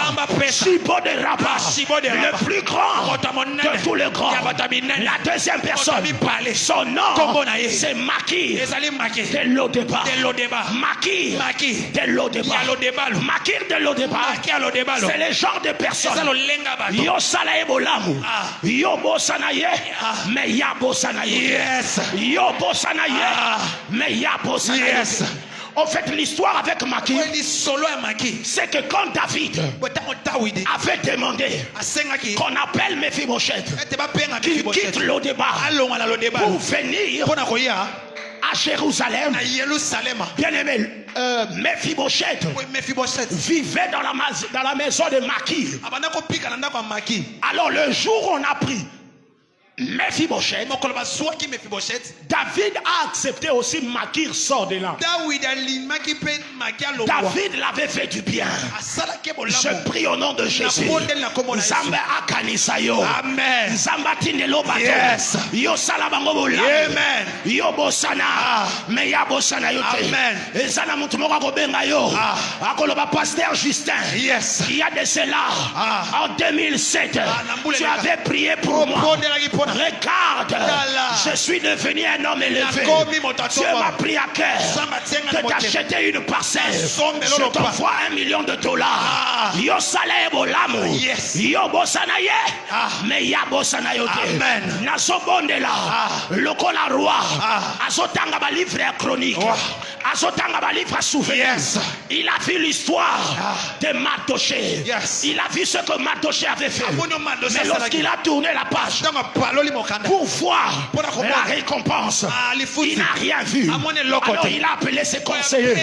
Shibo de Rabat, le plus grand de tous les grands. La deuxième personne, son nom c'est Makir de Lodeba. Makir de Lodeba. C'est le genre de personne yo salaye bolamu. Yo bosanaye, mais ya bosanaye. Yes. Yo bosanaye, mais ya bosanaye. Yes. En fait, l'histoire avec Makir, c'est que quand David avait demandé qu'on appelle Mephibosheth, qu'il quitte Lodeba pour venir à Jérusalem, bien aimé, Mephibosheth vivait dans la maison de Makir. Alors le jour où on a pris Mephibosheth, David a accepté aussi Makir sort de là. David l'avait fait du bien. Je prie au nom de Jésus. Zamba akanisayo. Amen. Zamba tindelo bato. Yes. Yo salabango bola. Amen. Yo bosana. Me ya bosana yo te. Amen. Ezana mutu moko kobenga yo. Akoloba pasteur Justin. Yes. Il y a de cela. En 2007, tu avais prié pour moi. Regarde, je suis devenu un homme élevé. Dieu m'a pris à cœur de t'acheter une parcelle. Je t'envoie $1 million. Yo salaye bolamu. Yo bosanaye. Mais ya bosanaye. Amen. Naso bondela. Lokola roi. Azotanga ba livre chronique. Azotanga ba livre souvenir. Il a vu l'histoire de Mardoché. Il a vu ce que Mardoché avait fait. Mais lorsqu'il a tourné la page pour voir la récompense, il n'a rien vu. Alors il a appelé ses conseillers.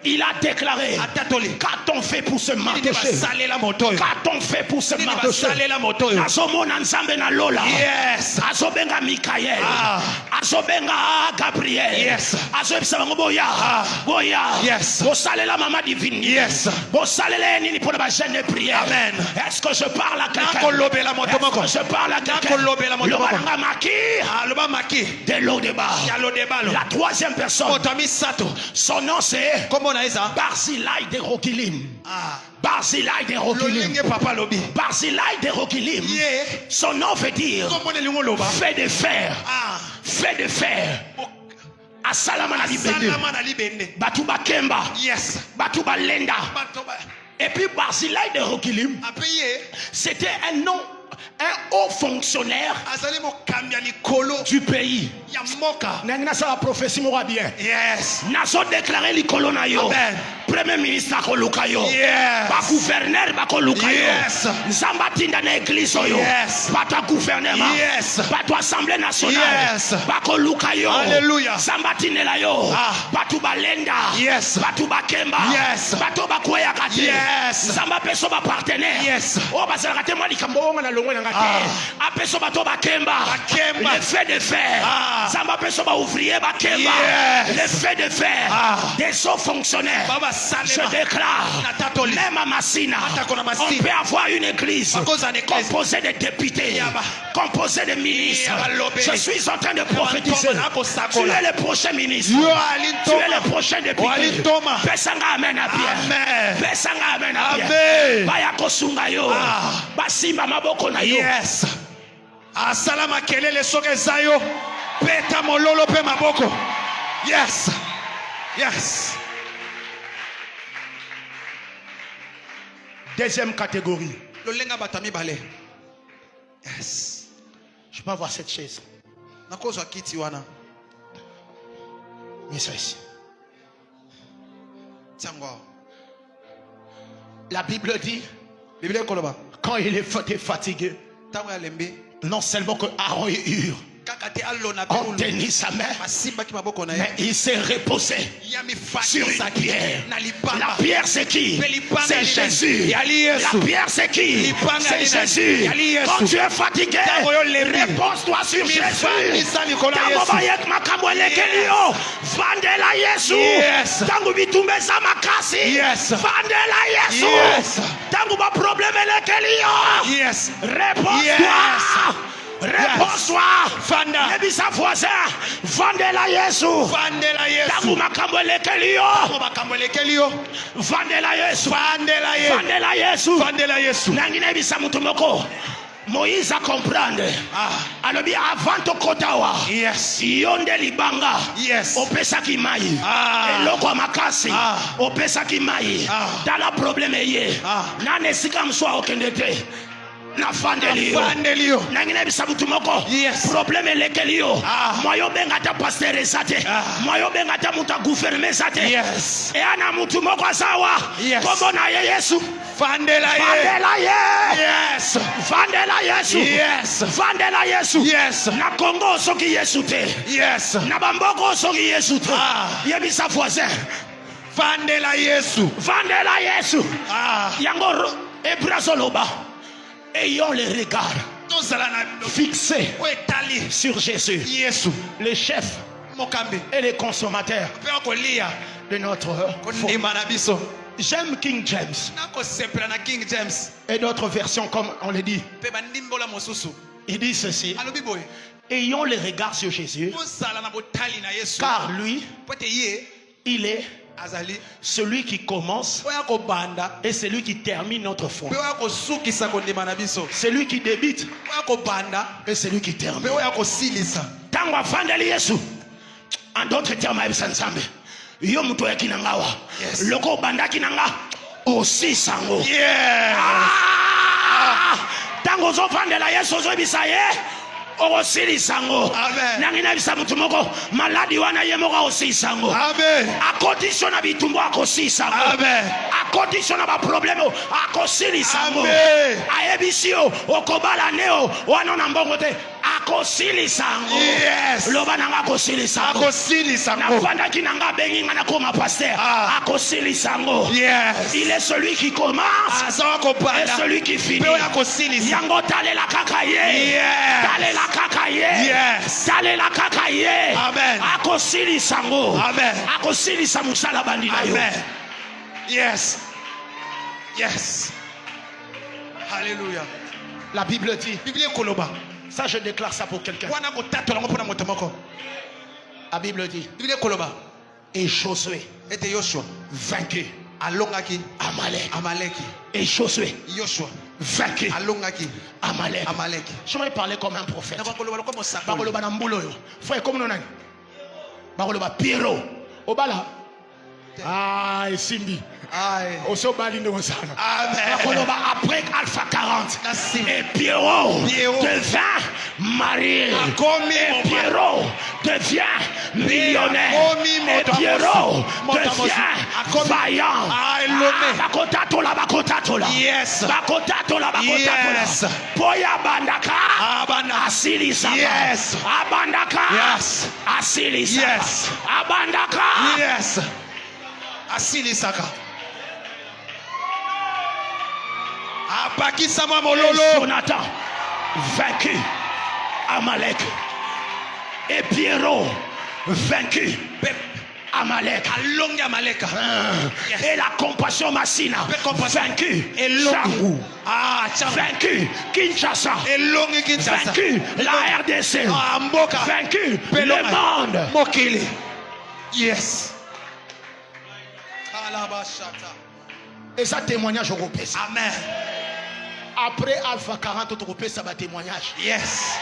Il a déclaré: qu'a-t-on fait pour ce Mardoché? Qu'a-t-on fait pour ce Mardoché? Azomona nzambe na lola. Azobenga Mikael. Azobenga Gabriel. Azobisa bango boya. Bosalela mama divine. Bosalela nini pour la jeune de prière. Amen. Est-ce que je parle à quelqu'un? Est-ce que je parle à quelqu'un? Lobananga Makir de Lodeba. La troisième personne, son nom c'est Barzillai de Rokilim. Barzillai de Rokilim. Barzillai de Rokilim. Son nom veut dire fait de fer. Fait de fer. Asalama na libende. Batuba Kemba. Batuba Lenda. Et puis Barzillai de Rokilim, c'était un nom, un haut fonctionnaire du pays. Nasa la prophétie m'aura bien. Naso déclaré l'ikolo na yo. Premier ministre ako lukayo. Ba gouverneur bako lukayo. Nzambatinda na église yo. Ba ta gouvernement. Ba ta assemblée nationale. Bako lukayo. Alléluia. Nzambatinela yo. Ba tu balenda. Ba tu bakemba. Ba tu bakoya kati. Nzamba peso ba partenaire. Oh ba sala kate moi likambo na longwe na ngate. Apeso ba to bakemba. Le fait de fer. Nzamba peso ba ouvrier bakemba. Le fait de fer. Des hauts fonctionnaires. Je déclare, même à Massina, on peut avoir une église composée de députés, composée de ministres. Je suis en train de prophétiser. Tu es le prochain ministre. Tu es le prochain député. Pesanga amen à bien. Pesanga amen à bien. Bayako sungayo. Basimba maboko na yo. Asalama kelele soke zayo. Peta mololo pe maboko. Yes. Deuxième catégorie.
Yes.
Je peux avoir cette chaise. Mets ça ici. La Bible dit, quand il était fatigué, non seulement que Aaron et Hur ont tenu sa main, mais il s'est reposé sur une pierre. La pierre c'est qui? C'est Jésus. La pierre c'est qui? C'est Jésus. Quand tu es fatigué, repose-toi sur Jésus. Vandela Yesu. Tangu bitumbeza makasi. Vandela Yesu. Tangu ba problème lekelio. Repose-toi. Repose-toi.
Vanda.
Nebisa voisin. Vandela Yesu.
Vandela Yesu.
Tangu makambo lekelio. Vandela Yesu.
Vandela Yesu.
Vandela Yesu.
Vandela Yesu.
Nangine bisa mutumoko. Moïse a comprendre. Alobi avant to kotawa.
Yes.
Yonde libanga.
Yes.
Opesa ki mai. Eloko makasi. Opesa ki mai. Dala problème ye. Nane sika mswa okendete. Na fandelio. Nangine bisa mutumoko.
Yes.
Problème lekelio. Moyo bengata pasteur esate. Moyo bengata muta gouvernement esate.
Yes.
E ana mutumoko sawa.
Yes.
Kombo na ye Yesu.
Vandela Yesu.
Vandela ye.
Yes.
Vandela Yesu.
Yes.
Vandela Yesu.
Yes.
Na Congo soki Yesu te.
Yes.
Na Bamboko soki Yesu te. Yebisa voisin.
Vandela Yesu.
Vandela Yesu. Yango ebrazoloba. Ayons les regards fixés sur Jésus.
Yesu.
Les chefs et les consommateurs de notre foi. J'aime King James. Et d'autres versions comme on le dit. Il dit ceci. Ayons les regards sur Jésus. Car lui, il est celui qui commence et celui qui termine notre foi. Celui qui débute et celui qui termine. Tangwa vandeli Yesu. En d'autres termes, yo muto ya kinangawa. Loko banda kinanga aussi sango. Tango zo vandela Yesu zo bisaye. Osili sango. Nangina bisa mutumoko maladi wana yemoka osili sango.
Amen.
A condition na bitumbo akosili sango.
Amen.
A condition na ba problème akosili sango.
Amen.
Ayebisio okobala neo wana na mbongo te akosili sango.
Yes.
Loba nanga akosili sango.
Akosili sango.
Na fanda kinanga bengi ngana koma pasteur. Akosili sango.
Yes.
Il est celui qui commence et celui qui finit. Yango talela kakaye. Talela kakaye.
Yes.
Talela kakaye.
Amen.
Akosili sango.
Amen.
Akosili samusala bandina yo.
Amen. Yes. Yes. Alléluia.
La Bible dit.
Bible koloba.
Ça je déclare ça pour quelqu'un. La Bible dit.
Bible koloba.
Et Josué
était Joshua
vaincu.
Alongaki
Amalek. Et Josué
Joshua
vaincu.
Alongaki
Amalek. Je vais parler comme un prophète. Bakoloba na mbolo yo. Frère comme nonani. Bakoloba Piero. Obala. Ah, Simbi.
Amen.
Après Alpha 40 et Pierrot devient marié et Pierrot devient millionnaire et Pierrot devient vaillant. Bakotatola.
Yes.
Bakotatola. Poya bandaka asili sama.
Yes.
Abandaka.
Yes.
Asili sama.
Yes.
Abandaka.
Yes. Asili saka. Abakisama mololo.
Jonathan vaincu. Amalek. Et Pierrot vaincu. Amalek. Et la compassion Massina vaincu. Changu. Vaincu. Kinshasa. Vaincu. La RDC. Vaincu. Le monde.
Mokili. Yes.
Et ça témoignage au pays.
Amen.
Après Alpha 40, au pays, ça va témoignage.
Yes.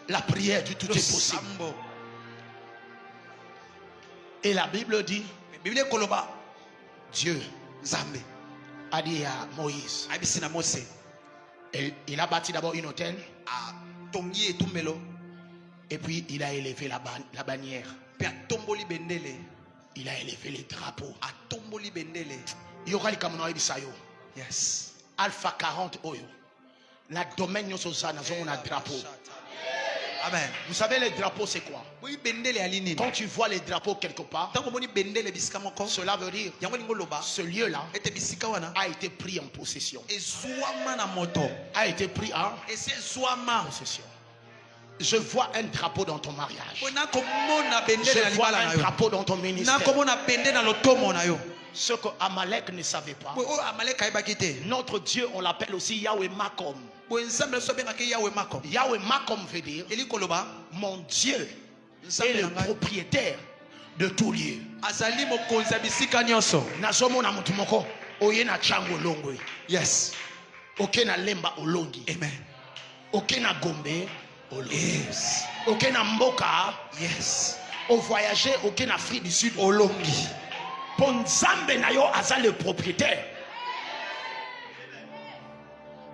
La prière du tout est possible. Et la Bible dit Dieu
Nzambe
a dit à Moïse,
abisina Mose
il a bâti d'abord une autel,
a tongi etumbelo
et puis il a élevé la bannière.
pe atomboli bendele,
Il a élevé les drapeaux.
atomboli bendele.
Il y aura les Kamonoï Bisayo.
Yes.
Alpha 40 Oyo. La domaine Yosozana, on a drapeau.
Amen.
Vous savez, les drapeaux, c'est quoi?
Oui, bendele alinini.
Quand tu vois les drapeaux quelque part,
Tango moni bendele bisika moko.
cela veut dire
Yango ningo loba.
ce lieu-là
Ete bisika wana.
a été pris en possession.
Ezwama na moto.
A été pris en
Ese zwama.
possession. Je vois un drapeau dans ton mariage.
Pona komona bendele na
Je vois
libala na
un
yo.
drapeau dans ton
Na
ministère.
komona bendele na lotomo na yo.
Ce que Amalek ne savait pas.
O Amalek ayebaki te.
Notre Dieu, on l'appelle aussi Yahweh Makom.
Bo nzambe so benga ke Yahweh Mako.
Yahweh Makom veut dire
Eli koloba.
mon Dieu est
Nzambe
le
na ngai.
propriétaire de tout lieu.
Azali mokonzi ya bisika nyonso.
Nazomona mutu moko oye na chango olongwe.
Yes.
Oke na lemba olongi.
Amen.
Oke na gombe olongi.
Yes.
Oke na mboka
Yes.
au voyager oke na Afrique du Sud.
Olongi.
Ponzambe na yo aza le propriétaire.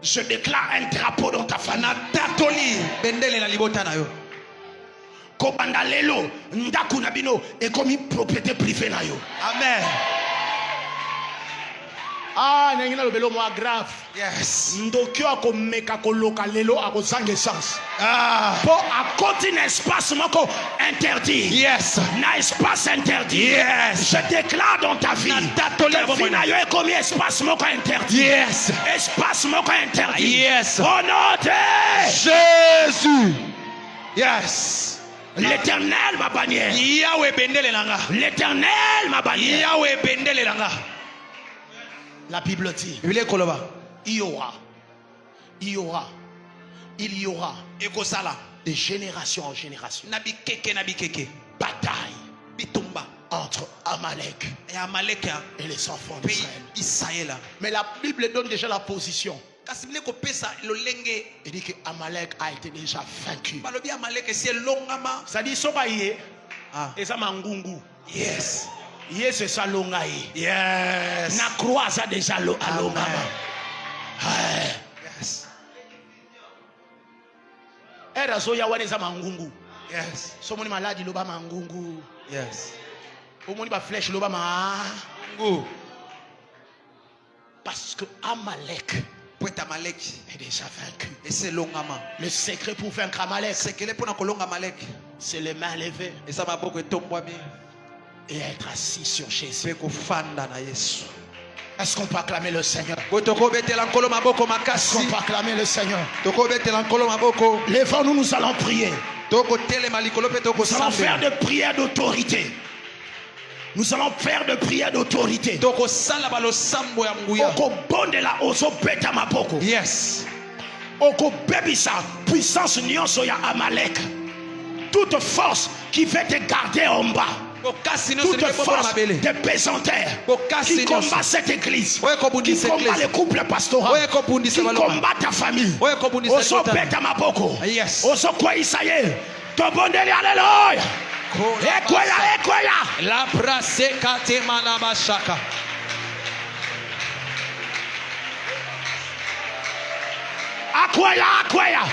Je déclare un drapeau dans ta famille.
Na tatoli bendele na libota na yo.
Kobanda lelo ndaku na bino ekomi propriété privée na yo.
Amen.
Ah, nengina lobelo mo grave.
Yes.
Ndokyo akomeka koloka lelo akozanga essence.
Ah.
Po akoti na espace moko interdit.
Yes.
Na espace interdit.
Yes.
Je déclare dans ta vie.
Na tatoli
Ta vie na yo ekomi espace moko interdit.
Yes.
Espace moko interdit.
Yes.
Au nom de
Jésus. Yes.
l'Éternel ma bannière.
Yahweh bendele nanga.
L'Éternel ma bannière.
Yahweh bendele nanga.
La Bible dit,
Biblia koloba.
il y aura
Ekosala.
de génération en génération
Na bikeke.
bataille
Bitumba.
entre Amalek
Et Amalek
et les enfants
pays
d'Israël.
Israël.
Mais la Bible donne déjà la position.
Kasi bile ko pesa lolenge.
Il dit que Amalek a été déjà vaincu.
Balobi Amalek si longama.
Ça dit soba yé
Ah.
et ça mangungu.
Yes.
Yé c'est ça longaye.
Yes.
Na croix ça déjà longama.
Yes.
Era so ya wane za mangungu.
Yes.
So moni maladi loba mangungu.
Yes.
O moni ba flèche loba ma.
Go.
Parce que Amalek
Poeta Amalek
est déjà vaincu.
et c'est longama.
Le secret pour vaincre Amalek,
C'est que les pona kolonga Amalek.
c'est les mains levées
Et ça m'a beaucoup tombwami.
et être assis sur Jésus.
Beko fanda na Yesu.
Est-ce qu'on peut acclamer le Seigneur?
Botoko betela nkolo maboko
Est-ce qu'on
makasi.
peut acclamer le Seigneur?
Toko betela nkolo maboko.
Lèvons-nous, nous allons prier.
Toko telema likolo pe toko
Nous allons faire
sambe.
de prières d'autorité. Nous allons faire de prières d'autorité.
Toko sala balo sambo ya nguya.
Oko bondela oso beta maboko.
Yes.
Oko bebisa puissance nyonso ya Amalek. Toute force qui veut te garder en bas.
Bokasi no
Toute
se ko
force
mabele.
de pesanteur
Bokasi
qui combat cette église,
Oye kobundisa
qui combat
église.
le couple pastoral,
Oye kobundisa
qui
baloba.
combat ta famille.
Oye kobundisa
Oso
likota.
beta maboko.
Yes.
Oso kwaisa ye. Tobondeli alléluia. Ekoya.
La brase kate manaba shaka.
Akwaya.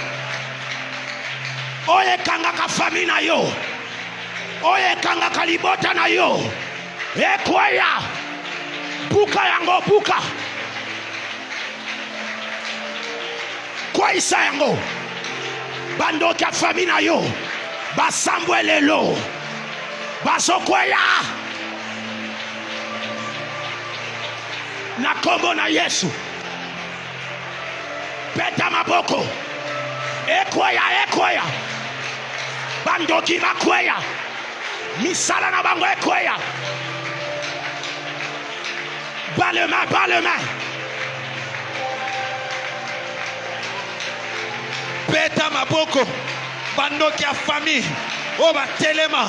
Oye kanga ka famille na yo. Oye kanga ka libota na yo. Ekoya. Buka yango buka. Kwaisa yango. Bando ka famille na yo. Basambwe lelo. Basokwaya. Na kombo na Yesu. Beta maboko. Ekoya. Bandoki bakwaya. Misala na bango ekoya. Balema.
Beta maboko. Bandoki ya famille. O ba telema.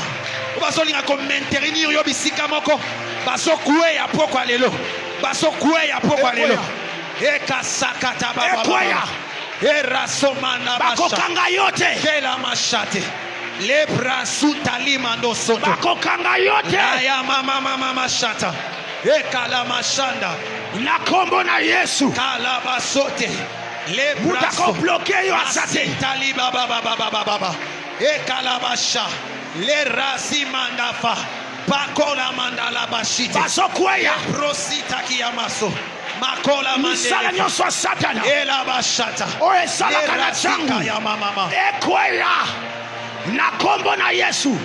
O ba solinga ko maintenir yo bisika moko. Baso kuwe ya poko alelo. Eka sakata baba.
Ekoya.
Era somana basha.
Bakokanga yote.
Kela mashate. Lebra sutalima ndo soto.
Bakokanga yote.
Aya mama shata.
Ekalamashanda.
Na kombo na Yesu.
Kalabasote. Le
braso. Bloqué yo asate.
Tali baba baba baba baba. Ekalabasha. Le razimandafa. Pakola mandala bashite.
Basokweya.
Prosita kiyamaso. Makola
mandela. Nyonso satana.
Ela bashata.
O esala kana changu.
Ya mama.
Ekweya. Na kombo na Yesu.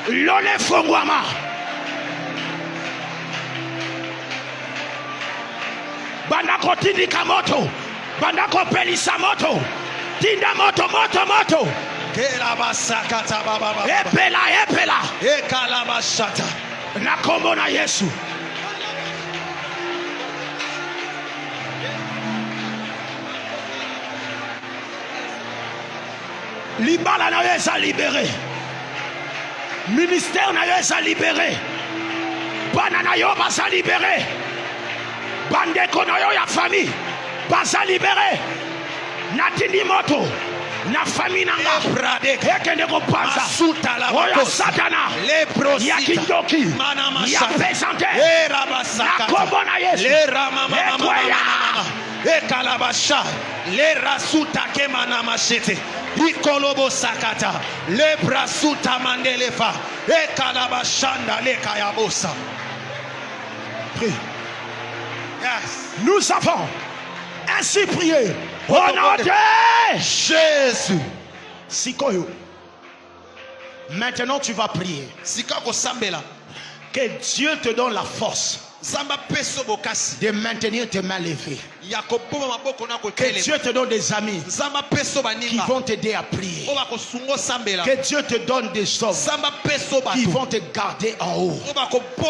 Lole fongwama. Bandako tindika moto. Bandako pelisa moto. Tinda moto.
Kelabasakata baba baba.
Epela.
Ekalabashata.
Na kombo na Yesu. Libala na yo eza libéré. Ministère na yo eza libéré. Bana na yo baza libéré. Bandeko na yo ya famille baza libéré. Natindi moto na famille nanga ekende kopanza oyo satana ya kindoki ya pesante na kombo na Yesu ekweya
ekalabasha le rasuta kemana machete ikolobo sakata le brasuta mandelefa ekalabashanda le kayabosa.
Prie. Yes. Nous avons ainsi prié au nom de
Jésus.
Sikoyo. Maintenant tu vas prier.
Sikako sambela.
Que Dieu te donne la force de maintenir tes mains levées. Que Dieu te donne des amis qui vont t'aider à prier. Que Dieu te donne des hommes qui vont te garder en haut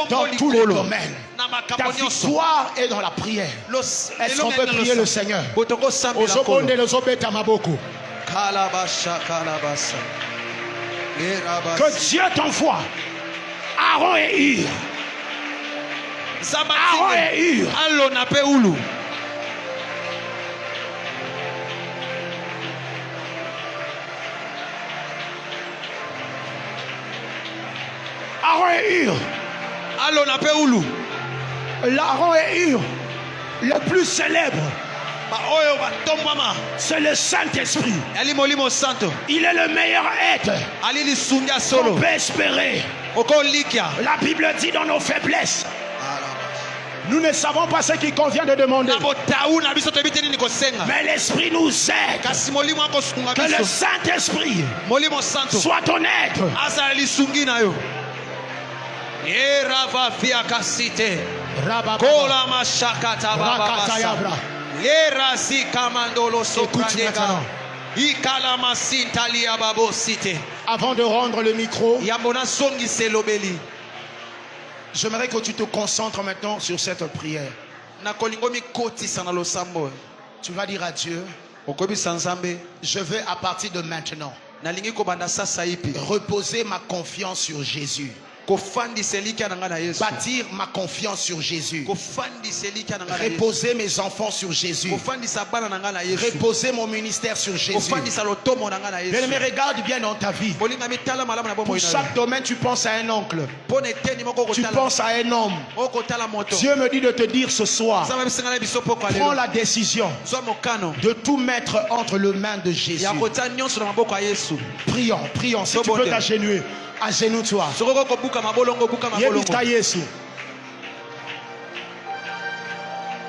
dans tous les domaines. Ta victoire est dans la prière. Est-ce qu'on peut prier le Seigneur? Que Dieu t'envoie Aaron et Hur. Aaron et Hur. Aaron et Hur. L'Aaron et Hur, le plus célèbre, c'est le Saint-Esprit. Il est le meilleur aide qu'on peut espérer. La Bible dit dans nos faiblesses, nous ne savons pas ce qu'il convient de demander. Mais l'Esprit nous aide. Que le Saint-Esprit soit ton aide. Avant de rendre le micro, j'aimerais que tu te concentres maintenant sur cette prière. Tu vas dire à Dieu, je vais à partir de maintenant reposer ma confiance sur Jésus. Bâtir ma confiance sur Jésus. Reposer mes enfants sur Jésus. Reposer mon ministère sur Jésus. Mais regarde bien dans ta vie. Pour chaque domaine, tu penses à un oncle. Tu penses à un homme. Dieu me dit de te dire ce soir, prends la décision de tout mettre entre les mains de Jésus. Prions. Si tu peux t'agenouiller, agenouille-toi.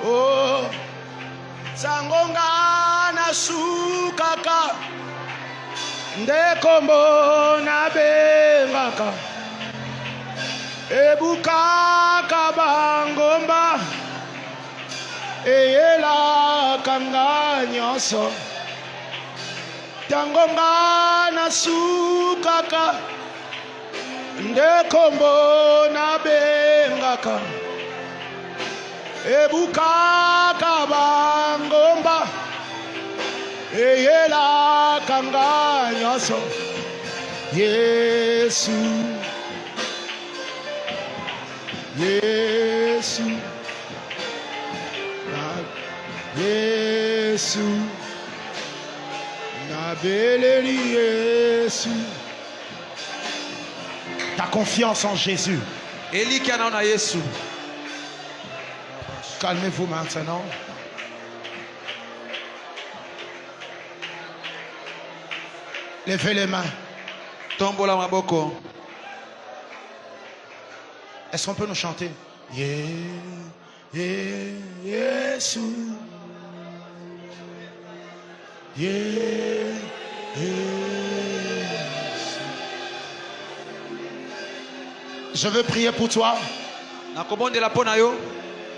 Oh, sangonga na sukaka ndekombo na bengaka ebukaka bangomba eyela kanga nyonso tangonga na sukaka ndekombo na bengaka ebukaka bangomba eyela kanga nyonso Yesu na beleli Yesu. Ta confiance en Jésus Calmez-vous maintenant. Levez les mains. Est-ce qu'on peut nous chanter? Yeah, yeah, yes. Yeah, yes. Je veux prier pour toi.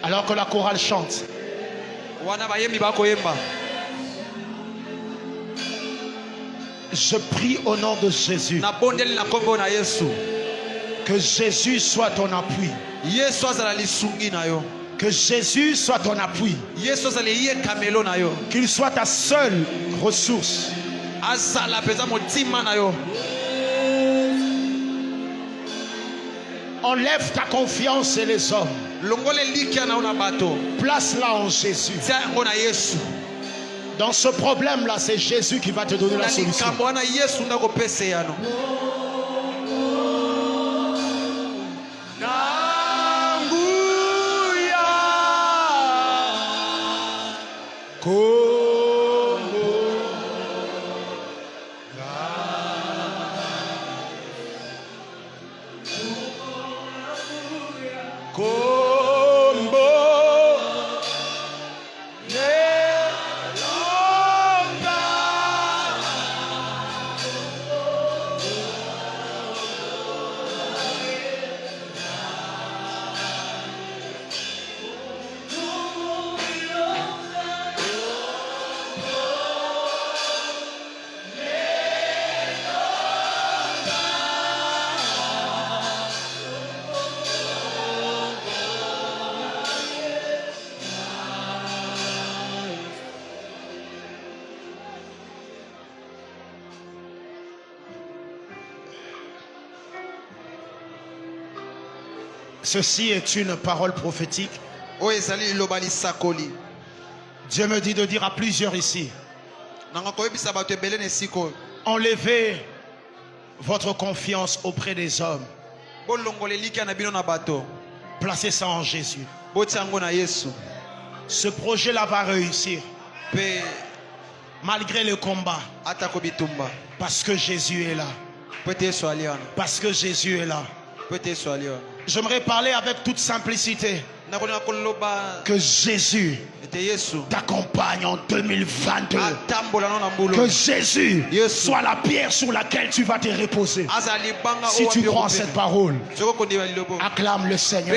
Alors que la chorale chante. Je prie au nom de Jésus. Que Jésus soit ton appui. Que Jésus soit ton appui. Qu'il soit ta seule ressource. Enlève ta confiance et les hommes. Place-la en Jésus. Dans ce problème-là, c'est Jésus qui va te donner la solution. Ceci est une parole prophétique. Dieu me dit de dire à plusieurs ici: enlevez votre confiance auprès des hommes. Placez ça en Jésus. Ce projet-là va réussir malgré le combat. Parce que Jésus est là. Parce que Jésus est là. J'aimerais parler avec toute simplicité. Que Jésus t'accompagne en 2022. Que Jésus soit la pierre sur laquelle tu vas te reposer. Si tu crois en cette parole, acclame le Seigneur.